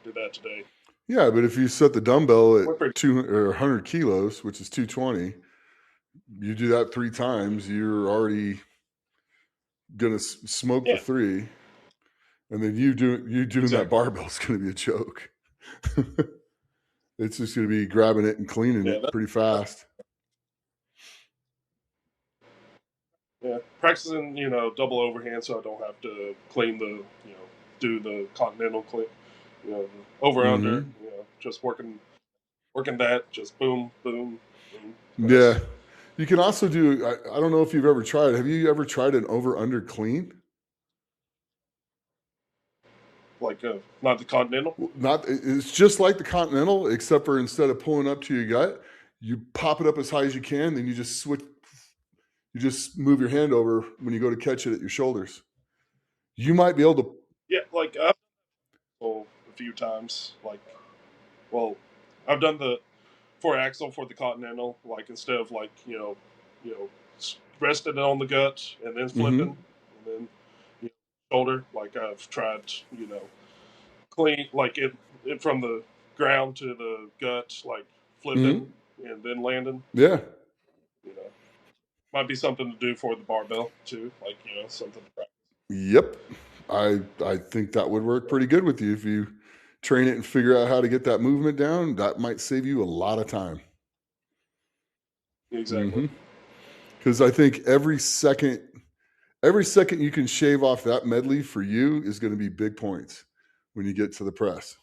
Did that today. Yeah, but if you set the dumbbell at 200 or 100 kilos, which is 220, you do that 3 times, you're already gonna smoke the 3, and then you doing that barbell is gonna be a joke. It's just gonna be grabbing it and cleaning it pretty fast. Yeah, practicing double overhand, so I don't have to clean the do the continental clean, over under, just working that, just boom, boom, boom. Yeah. You can also do, I don't know if you've ever tried. Have you ever tried an over-under clean? Like not the continental? It's just like the continental, except for instead of pulling up to your gut, you pop it up as high as you can, then you just switch. You just move your hand over when you go to catch it at your shoulders. You might be able to. Yeah, like a few times, like well, I've done the 4-axle for the Continental, like instead of like resting it on the gut and then flipping, and then shoulder. Like I've tried, clean like it from the ground to the gut, like flipping and then landing. Yeah. You know, might be something to do for the barbell too, like something to practice. Yep. I think that would work pretty good with you if you train it and figure out how to get that movement down. That might save you a lot of time. Exactly. Because I think every second you can shave off that medley for you is going to be big points when you get to the press.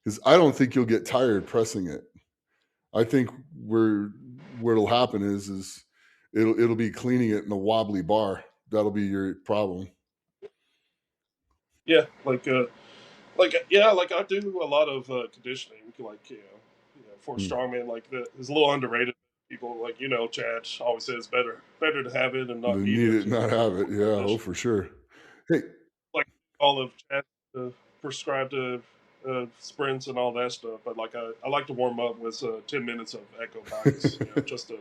Because I don't think you'll get tired pressing it. I think where it'll happen is it'll be cleaning it in the wobbly bar. That'll be your problem. Yeah, like I do a lot of conditioning, like for strongman, like is a little underrated. People like Chad always says better to have it and not They need need it. it, not have it. Yeah, oh for sure. Hey, like all of Chad prescribed sprints and all that stuff, but like I like to warm up with 10 minutes of echo bikes, just to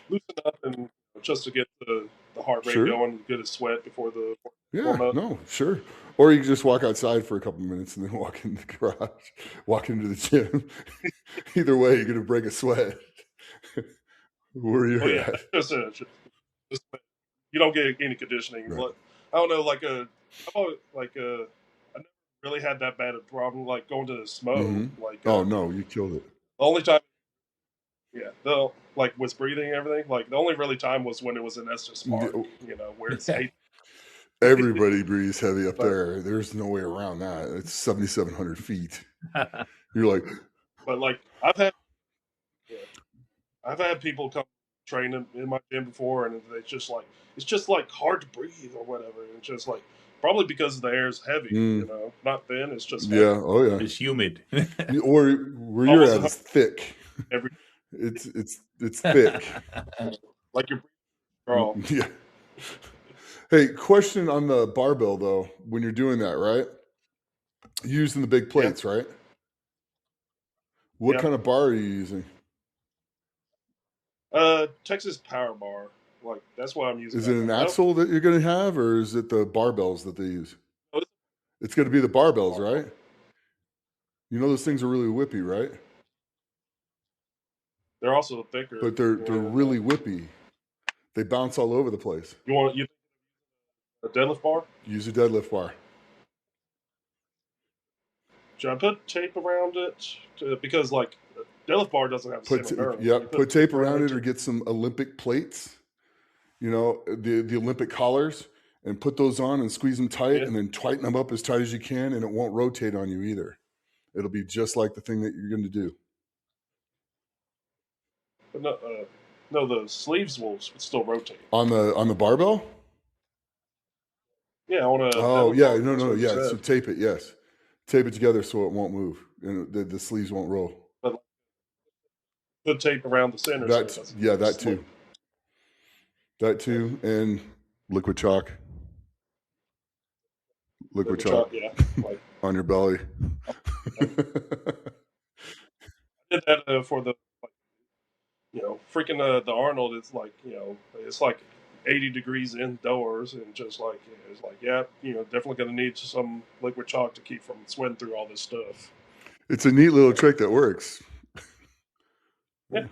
loosen up and just to get the heart rate sure. going, get a sweat before the Yeah, warm up. no, sure. Or you can just walk outside for a couple minutes and then walk in the garage, walk into the gym. Either way, you're gonna break a sweat. Where you're at. Just you don't get any conditioning. Right. I don't know, like I've always, I never really had that bad a problem like going to the SMO. Like oh no, you killed it. The only time, like with breathing and everything, like the only really time was when it was in Estes Park, where it's everybody breathes heavy up there. There's no way around that. It's 7,700 feet. You're like, but like I've had people come train in my gym before, and it's just like hard to breathe or whatever. It's just like probably because the air is heavy, not thin. It's just heavy. Yeah, oh yeah, it's humid. Or where you're at is thick. Every it's thick. like you're breathing. Yeah. Hey, question on the barbell though. When you're doing that, right? Using the big plates, right? What kind of bar are you using? Texas Power Bar. Like that's what I'm using. Is it an axle that you're going to have, or is it the barbells that they use? It's going to be the barbells, right? You know those things are really whippy, right? They're also thicker, but they're really whippy. They bounce all over the place. You a deadlift bar? Use a deadlift bar. Should I put tape around it? Because like deadlift bar doesn't have a center nerve. Yeah, put tape around it or get some Olympic plates. The Olympic collars, and put those on and squeeze them tight, and then tighten them up as tight as you can, and it won't rotate on you either. It'll be just like the thing that you're going to do. But no, the sleeves will still rotate on the barbell. Yeah, on a. Oh yeah, no, yeah. So tape it, yes, tape it together so it won't move, and the sleeves won't roll. But put tape around the center. That too. That too, and liquid chalk. Liquid chalk, yeah, like, on your belly. I did that for the, freaking the Arnold. It's like it's like 80 degrees indoors, and just like it's like definitely gonna need some liquid chalk to keep from sweating through all this stuff. It's a neat little trick that works. Yeah.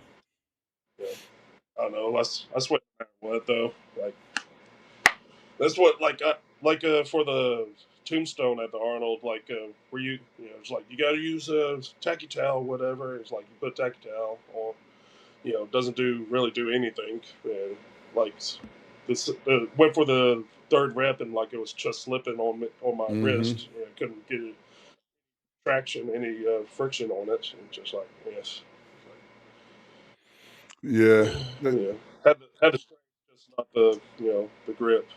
I don't know. I sweat no matter what though. Like that's what for the tombstone at the Arnold, like where it's like you got to use a tacky towel, whatever. It's like you put tacky towel on, doesn't really do anything. And like this went for the third rep, and like it was just slipping on my wrist. Couldn't get it traction, any friction on it, and just like yes. Yeah. Had the strength, just not the the grip.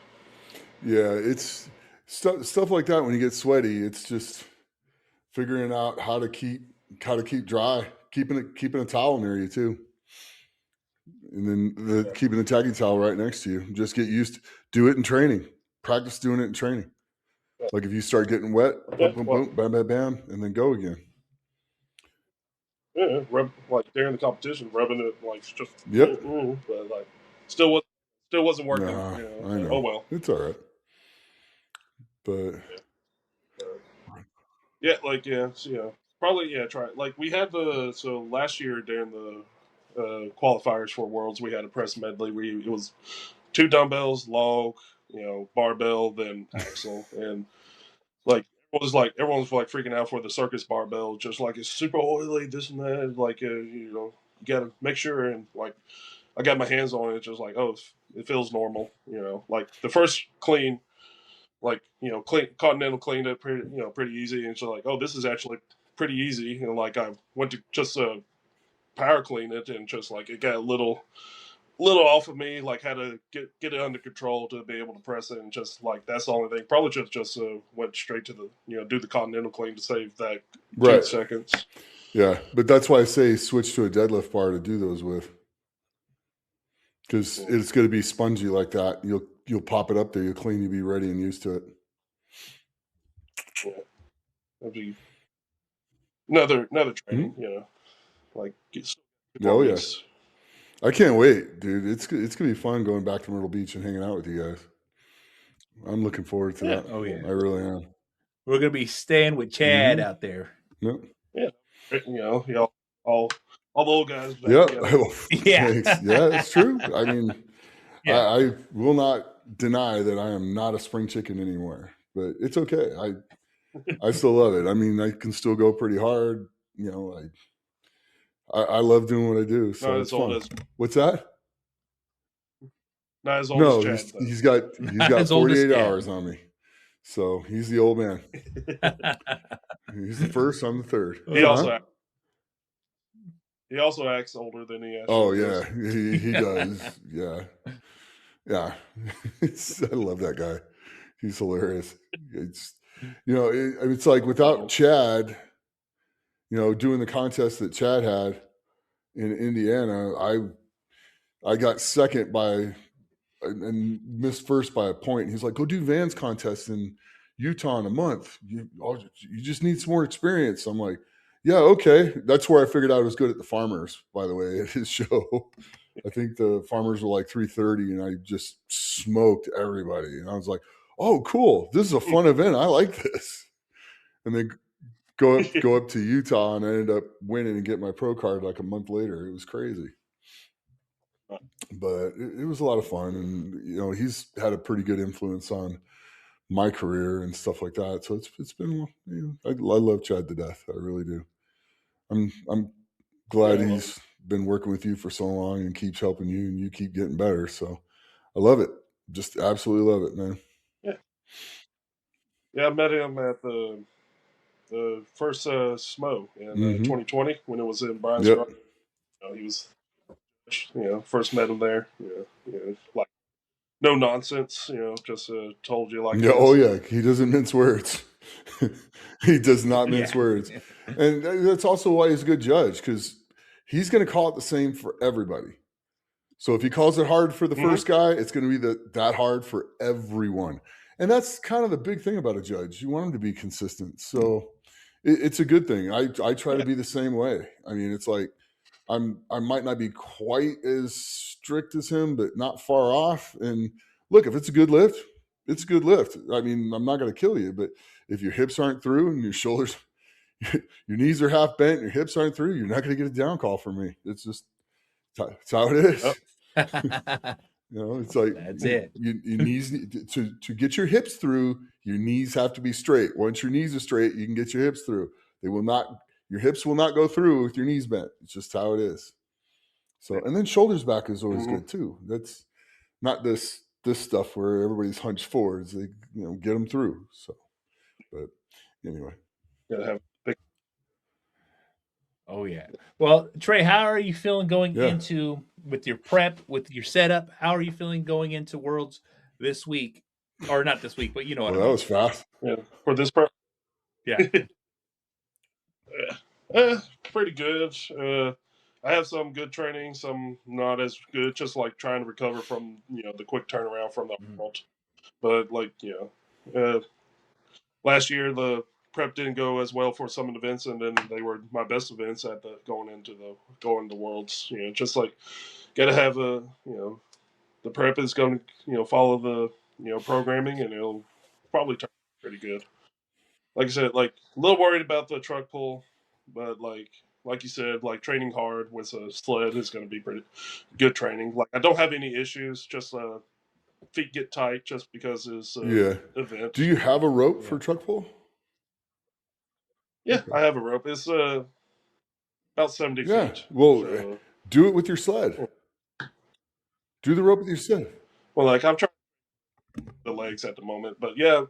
Yeah, it's stuff like that. When you get sweaty, it's just figuring out how to keep dry, keeping a towel near you too, and then keeping the tacky towel right next to you. Just get used to do it in training. Practice doing it in training. Like if you start getting wet, boom, boom, boom, bam, bam, bam, and then go again. Yeah, like during the competition, rubbing it like just. Yep. But like still wasn't working. Nah, You know, I know. oh well. It's all right. But yeah, like probably try it. Like we had so last year during the qualifiers for Worlds, we had a press medley. It was 2 dumbbells, log, barbell, then axle, and like everyone was like freaking out for the Circus barbell, just like it's super oily, this and that. Like you gotta make sure, and like I got my hands on it, just like it feels normal. Like the first clean, like Continental cleaned it pretty easy, and so like this is actually pretty easy, and like I went to just power clean it, and just like it got a little off of me, like had to get it under control to be able to press it, and just like that's the only thing. Probably just went straight to the do the Continental clean to save that 2 seconds. Yeah, but that's why I say switch to a deadlift bar to do those with, because it's going to be spongy like that. You'll pop it up there, you'll clean, you'll be ready and used to it. Yeah, that'd be another training. Like yeah. I can't wait, dude. It's gonna be fun going back to Myrtle Beach and hanging out with you guys. I'm looking forward to that. Oh yeah, I really am. We're gonna be staying with Chad out there. Yep. Yeah. All the old guys. Yep. Yeah. Thanks. Yeah, it's true. I mean, I will not deny that I am not a spring chicken anymore, but it's okay. I still love it. I mean, I can still go pretty hard. I love doing what I do. So it's fun. What's that? Not as old as Chad. He's got 48 hours on me. So he's the old man. He's the first, I'm the third. He also acts older than he actually Oh yeah, he does. Yeah. I love that guy. He's hilarious. It's like without Chad, doing the contest that Chad had in Indiana, I got second and missed first by a point. He's like, go do Van's contest in Utah in a month. You just need some more experience. I'm like, yeah, okay. That's where I figured out I was good at the farmers, by the way, at his show. I think the farmers were like 330 and I just smoked everybody. And I was like, oh, cool. This is a fun event. I like this. And then go up to Utah and I ended up winning and get my pro card like a month later. It was crazy. But it was a lot of fun. And, he's had a pretty good influence on my career and stuff like that. So it's been, I love Chad to death. I really do. I'm glad he's been working with you for so long and keeps helping you and you keep getting better. So I love it. Just absolutely love it, man. Yeah, I met him at the first SMO in 2020 when it was in Bryan's Garden. He was, first met him there. Like no nonsense. Just told you like. Yeah. Oh yeah, he doesn't mince words. He does not mince words, and that's also why he's a good judge, because he's going to call it the same for everybody. So if he calls it hard for the first guy, it's going to be that hard for everyone. And that's kind of the big thing about a judge. You want him to be consistent. So it's a good thing. I try to be the same way. I mean, it's like I might not be quite as strict as him, but not far off. And look, if it's a good lift, it's a good lift. I mean, I'm not going to kill you, but if your hips aren't through and your shoulders, your knees are half bent, your hips aren't through, you're not going to get a down call from me. It's just, it's how it is. It's like that's it. Your knees to get your hips through. Your knees have to be straight. Once your knees are straight, you can get your hips through. Your hips will not go through with your knees bent. It's just how it is. So, and then shoulders back is always good too. That's not this stuff where everybody's hunched forwards. They get them through. So, but anyway. Oh yeah. Well, Trey, how are you feeling going into with your prep, with your setup? How are you feeling going into Worlds this week, or not this week, but you know what I mean? That was fast. Yeah, for this prep. Yeah. Pretty good. I have some good training, some not as good. Just like trying to recover from the quick turnaround from the Arnold. But like last year the prep didn't go as well for some of the events, and then they were my best events at the going to worlds. You know, just like gotta have a the prep is going to follow the programming, and it'll probably turn out pretty good. Like I said, like a little worried about the truck pull, but like you said, like training hard with a sled is going to be pretty good training. Like I don't have any issues, just feet get tight just because it's event. Do you have a rope for truck pull? Yeah, okay. I have a rope. It's about 70 feet. Well, so, do it with your sled. Do the rope with your sled. Well, like I'm trying the legs at the moment, but yeah,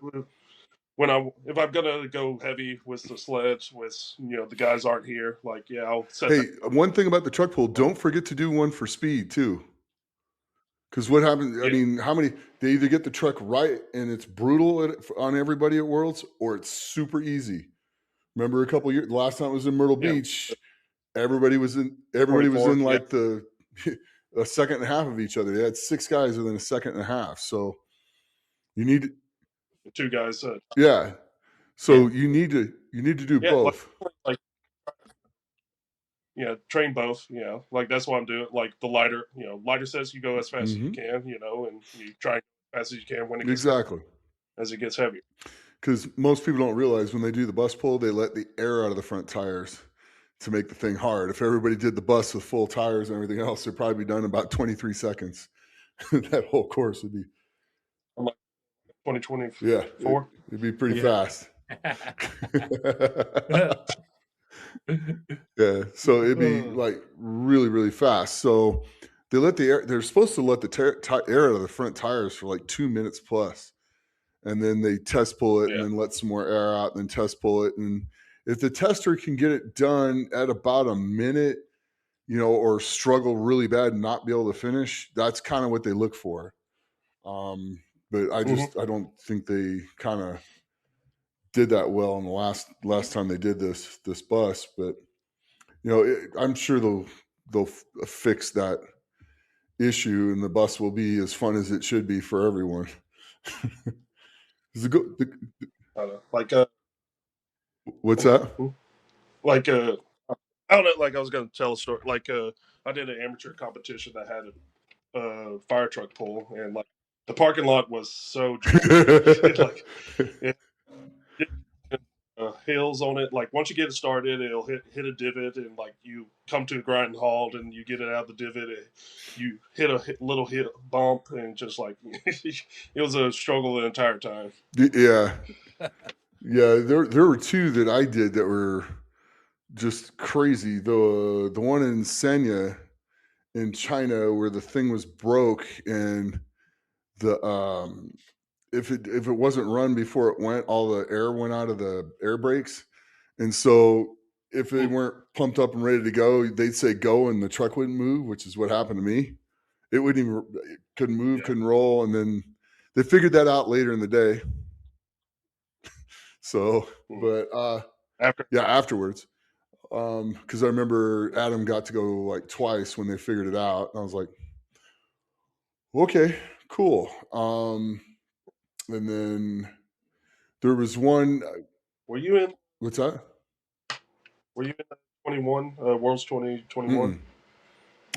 if I'm gonna go heavy with the sleds, with the guys aren't here, like I'll set. Hey, one thing about the truck pull, don't forget to do one for speed too. Because what happens? I mean, how many? They either get the truck right and it's brutal on everybody at Worlds, or it's super easy. Remember a couple years, the last time it was in Myrtle Beach, everybody was in like the a second and a half of each other. They had 6 guys within a second and a half. So you need 2 guys. So you need to do both. Train both. Like that's what I'm doing. Like the lighter, lighter says you go as fast as you can, and you try as fast as you can when it gets as it gets heavier. Because most people don't realize when they do the bus pull, they let the air out of the front tires to make the thing hard. If everybody did the bus with full tires and everything else, it'd probably be done in about 23 seconds. That whole course would be 2024. Yeah, it'd be pretty fast. Yeah, so it'd be like really, really fast. So they let the air. They're supposed to let the air out of the front tires for like 2 minutes plus, and then they test pull it, and then let some more air out, and then test pull it. And if the tester can get it done at about a minute, or struggle really bad and not be able to finish, that's kind of what they look for. But I don't think they kind of did that well in the last time they did this bus. But I'm sure they'll fix that issue, and the bus will be as fun as it should be for everyone. What's that? Like I don't know. Like I was going to tell a story. Like I did an amateur competition that had a fire truck pull, and like the parking lot was so hills on it. Like once you get it started, it'll hit a divot, and like you come to a grinding halt, and you get it out of the divot, and you hit a little bump, and just like it was a struggle the entire time. Yeah, there were 2 that I did that were just crazy. The one in Sanya in China where the thing was broke, and the if it wasn't run before it went, all the air went out of the air brakes, and so if they weren't pumped up and ready to go, they'd say go, and the truck wouldn't move, which is what happened to me. It couldn't move, couldn't roll, and then they figured that out later in the day. So, but afterwards, because I remember Adam got to go like twice when they figured it out, and I was like, okay, cool. And then there was one. Were you in? What's that? Were you in 21 Worlds 2021?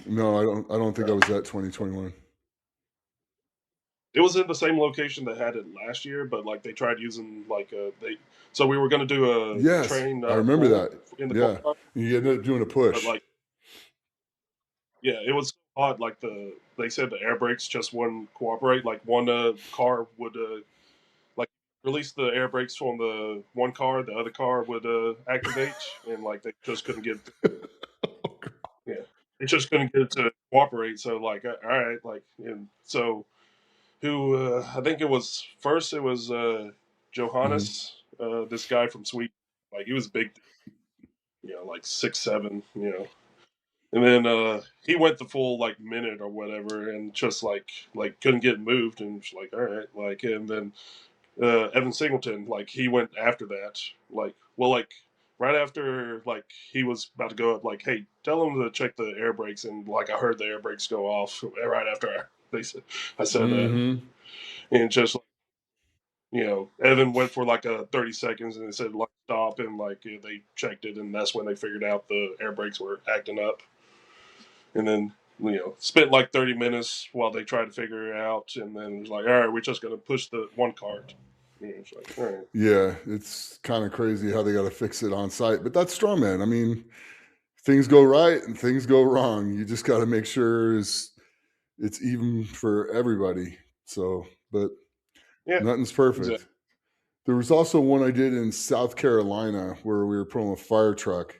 No, I don't think I was at 2021. It was in the same location that had it last year, but like they tried using like so we were going to do a train. I remember that. In the you ended up doing a push. But like, it was odd. Like they said the air brakes just wouldn't cooperate. Like one car would like release the air brakes from the one car, the other car would activate, and like they just couldn't get. They just couldn't get it to cooperate. So like, all right, like, and so. Who I think it was Johannes, this guy from Sweden. Like he was big, like 6'7", and then he went the full like minute or whatever, and just like couldn't get moved, and just like all right, like, and then Evan Singleton, like he went after that, like right after like he was about to go up, like, hey, tell him to check the air brakes, and like I heard the air brakes go off right after I said that. And just Evan went for like a 30 seconds and it said like stop, and like they checked it, and that's when they figured out the air brakes were acting up. And then spent like 30 minutes while they tried to figure it out, and then it was like, all right, we're just going to push the one cart. It's like, all right. Yeah, it's kind of crazy how they got to fix it on site, but that's strongman. I mean, things go right and things go wrong. You just got to make sure it's even for everybody. So, but nothing's perfect. Exactly. There was also one I did in South Carolina where we were pulling a fire truck,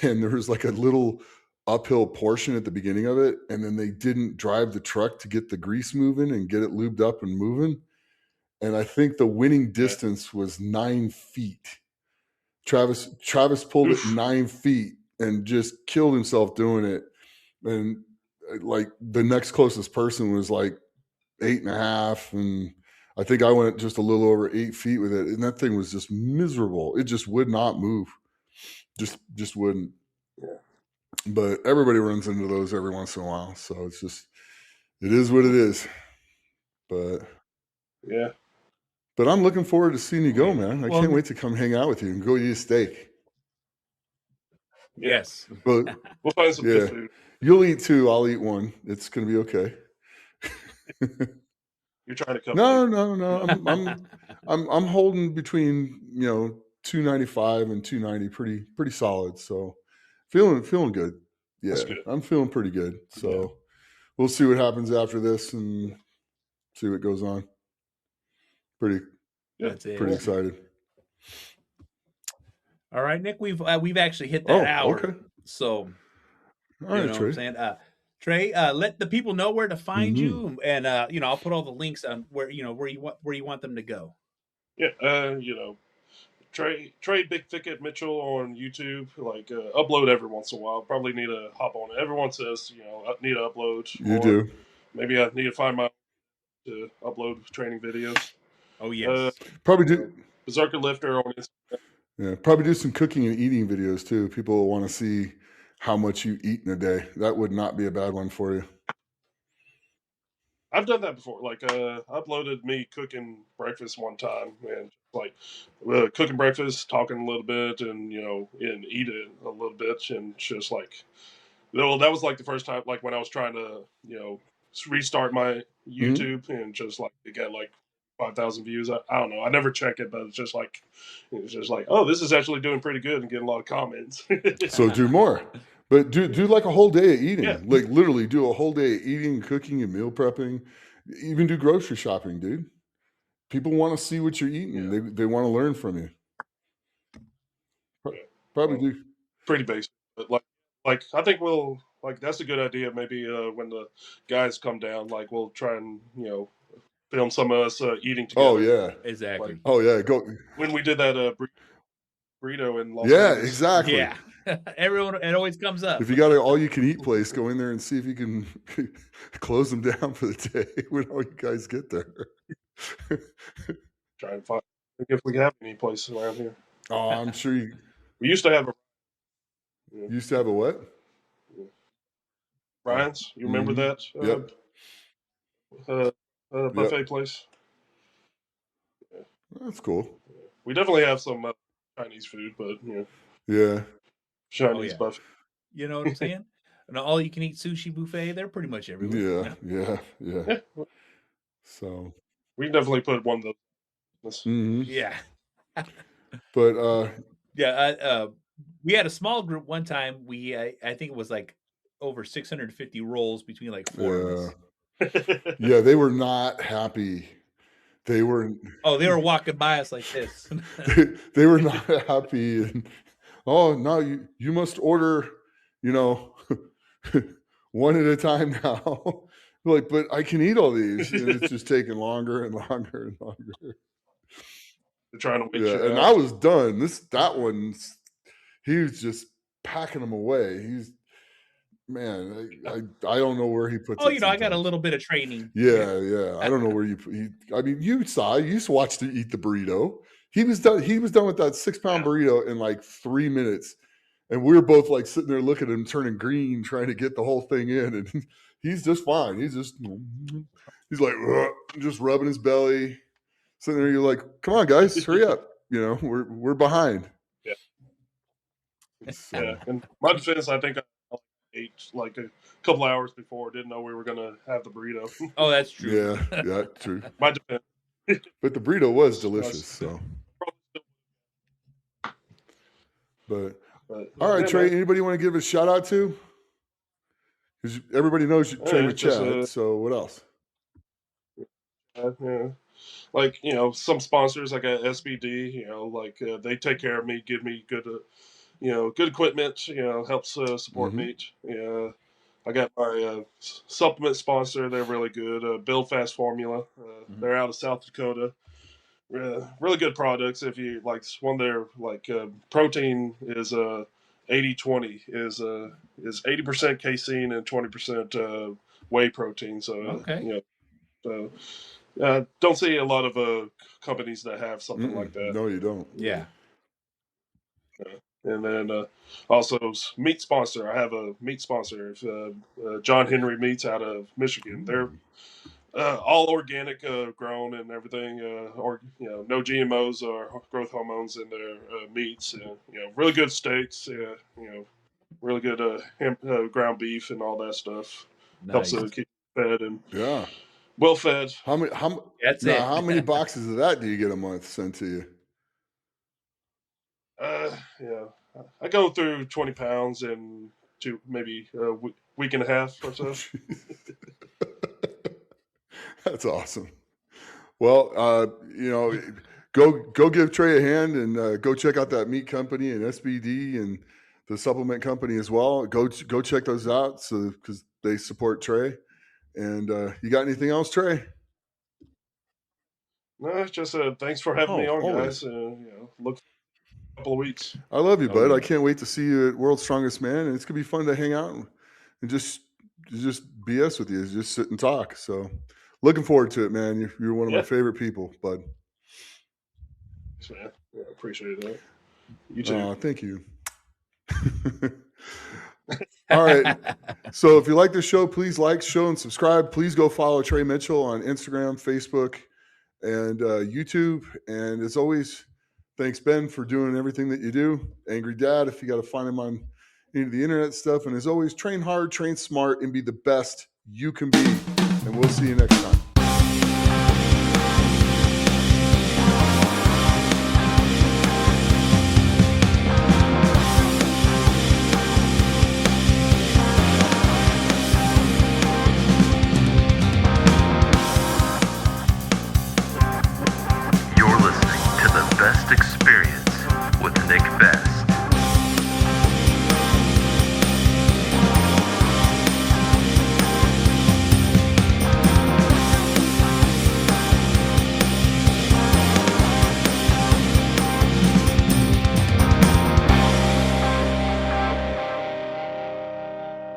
and there was like a little uphill portion at the beginning of it, and then they didn't drive the truck to get the grease moving and get it lubed up and moving. And I think the winning distance was 9 feet. Travis pulled it 9 feet and just killed himself doing it. And like the next closest person was like 8.5, and I think I went just a little over 8 feet with it, and that thing was just miserable. It just would not move. Just wouldn't. Yeah. But everybody runs into those every once in a while, so it is what it is. But yeah. But I'm looking forward to seeing you go, man. I can't wait to come hang out with you and go eat a steak. Yes. But we'll find some good food. You'll eat 2, I'll eat 1. It's gonna be okay. You're trying to come. No. I'm holding between 295 and 290, pretty solid. So feeling good. Yeah, That's good. I'm feeling pretty good. So we'll see what happens after this and see what goes on. Pretty excited. All right, Nick, we've actually hit that hour. Okay. So all right, Trey. What I'm saying? Trey, let the people know where to find you, and I'll put all the links on where you want them to go. Yeah, Trey Big Thicket Mitchell on YouTube. Like upload every once in a while. Probably need to hop on it. Everyone says I need to upload. You do. Maybe I need to find my to upload training videos. Oh yes. Probably do. Berserker Lifter on Instagram. Yeah, probably do some cooking and eating videos too. People want to see how much you eat in a day. That would not be a bad one for you. I've done that before. Like, uploaded me cooking breakfast one time, and like cooking breakfast, talking a little bit, and and eating a little bit, and just like, that was like the first time, like when I was trying to, restart my YouTube, and just like to get like 5,000 views. I don't know. I never check it, but it's just like, oh, this is actually doing pretty good and getting a lot of comments. So do more. But do like a whole day of eating. Yeah. Like literally do a whole day of eating, cooking, and meal prepping. Even do grocery shopping, dude. People want to see what you're eating. Yeah. They want to learn from you. Probably do. Pretty basic, but like I think that's a good idea. Maybe when the guys come down, like we'll try and film some of us eating together. Oh yeah, exactly. Like, oh yeah, go. When we did that burrito in Las Vegas. Vegas. Exactly. Yeah. Everyone, it always comes up. If you got an all-you-can-eat place, go in there and see if you can close them down for the day when all you guys get there. Try and find if we have any place around here. Oh, I'm sure you. We used to have a. You used to have a what? Ryan's. You remember that? Yep. Buffet place. Yeah. That's cool. We definitely have some Chinese food, but yeah. Chinese buffet. You know what I'm saying? An all-you-can-eat sushi buffet, they're pretty much everywhere. Yeah. So we can definitely put one of those. Yeah. But we had a small group one time. We I think it was like over 650 rolls between like 4 of us. Yeah, they were not happy. They were. Oh, they were walking by us like this. they were not happy. And, oh no, you must order, one at a time now. Like, but I can eat all these. And it's just taking longer and longer and longer. They're trying to wait. Yeah, and I was done. He was just packing them away. Man, I don't know where he puts. Oh, I got a little bit of training. Yeah. I don't know where you put. I mean, you used to watch to eat the burrito. He was done with that 6-pound burrito in like 3 minutes, and we were both like sitting there looking at him turning green, trying to get the whole thing in, and he's just fine. He's like just rubbing his belly, sitting there, you're like, come on, guys, hurry up. You know, we're behind. Yeah. So, yeah. In my defense, I think I ate like a couple hours before. Didn't know we were gonna have the burrito. Oh, that's true. Yeah, true. My defense. But the burrito was delicious. So, but all right, Trey. Anybody want to give a shout out to? Because everybody knows you train with Chad. So what else? Yeah. Like, you know, some sponsors like SBD, you know, like they take care of me, give me good, you know, good equipment, you know, helps support me. Yeah, I got my supplement sponsor. They're really good. Build Fast Formula. They're out of South Dakota. Really good products. If you like, one of their like protein is 80-20 is 80% casein and 20% whey protein. So okay. you know, so don't see a lot of companies that have something like that. No, you don't. Yeah. And then also meat sponsor. I have a meat sponsor. John Henry Meats out of Michigan. They're all organic, grown and everything. Or you know, no GMOs or growth hormones in their meats. You know, really good steaks. You know, really good ground beef and all that stuff. Nice. Helps keep fed and Yeah, well fed. How many boxes of that do you get a month sent to you? Yeah, I go through 20 pounds in maybe a week and a half or so. That's awesome. Well, you know, go give Trey a hand and go check out that meat company and SBD and the supplement company as well. Go check those out because they support Trey. And you got anything else, Trey? No, just thanks for having me on, always. guys. You know, look for a couple of weeks. I love you, bud. I can't wait to see you at World's Strongest Man, and it's gonna be fun to hang out and just BS with you, just sit and talk. So, looking forward to it, man. You're one of my favorite people, bud. Thanks, man. Yeah, I appreciate that. You too. Thank you. All right. So if you like this show, please like, show, and subscribe. Please go follow Trey Mitchell on Instagram, Facebook, and YouTube. And as always, thanks, Ben, for doing everything that you do. Angry Dad, if you got to find him on any of the internet stuff. And as always, train hard, train smart, and be the best you can be. And we'll see you next time.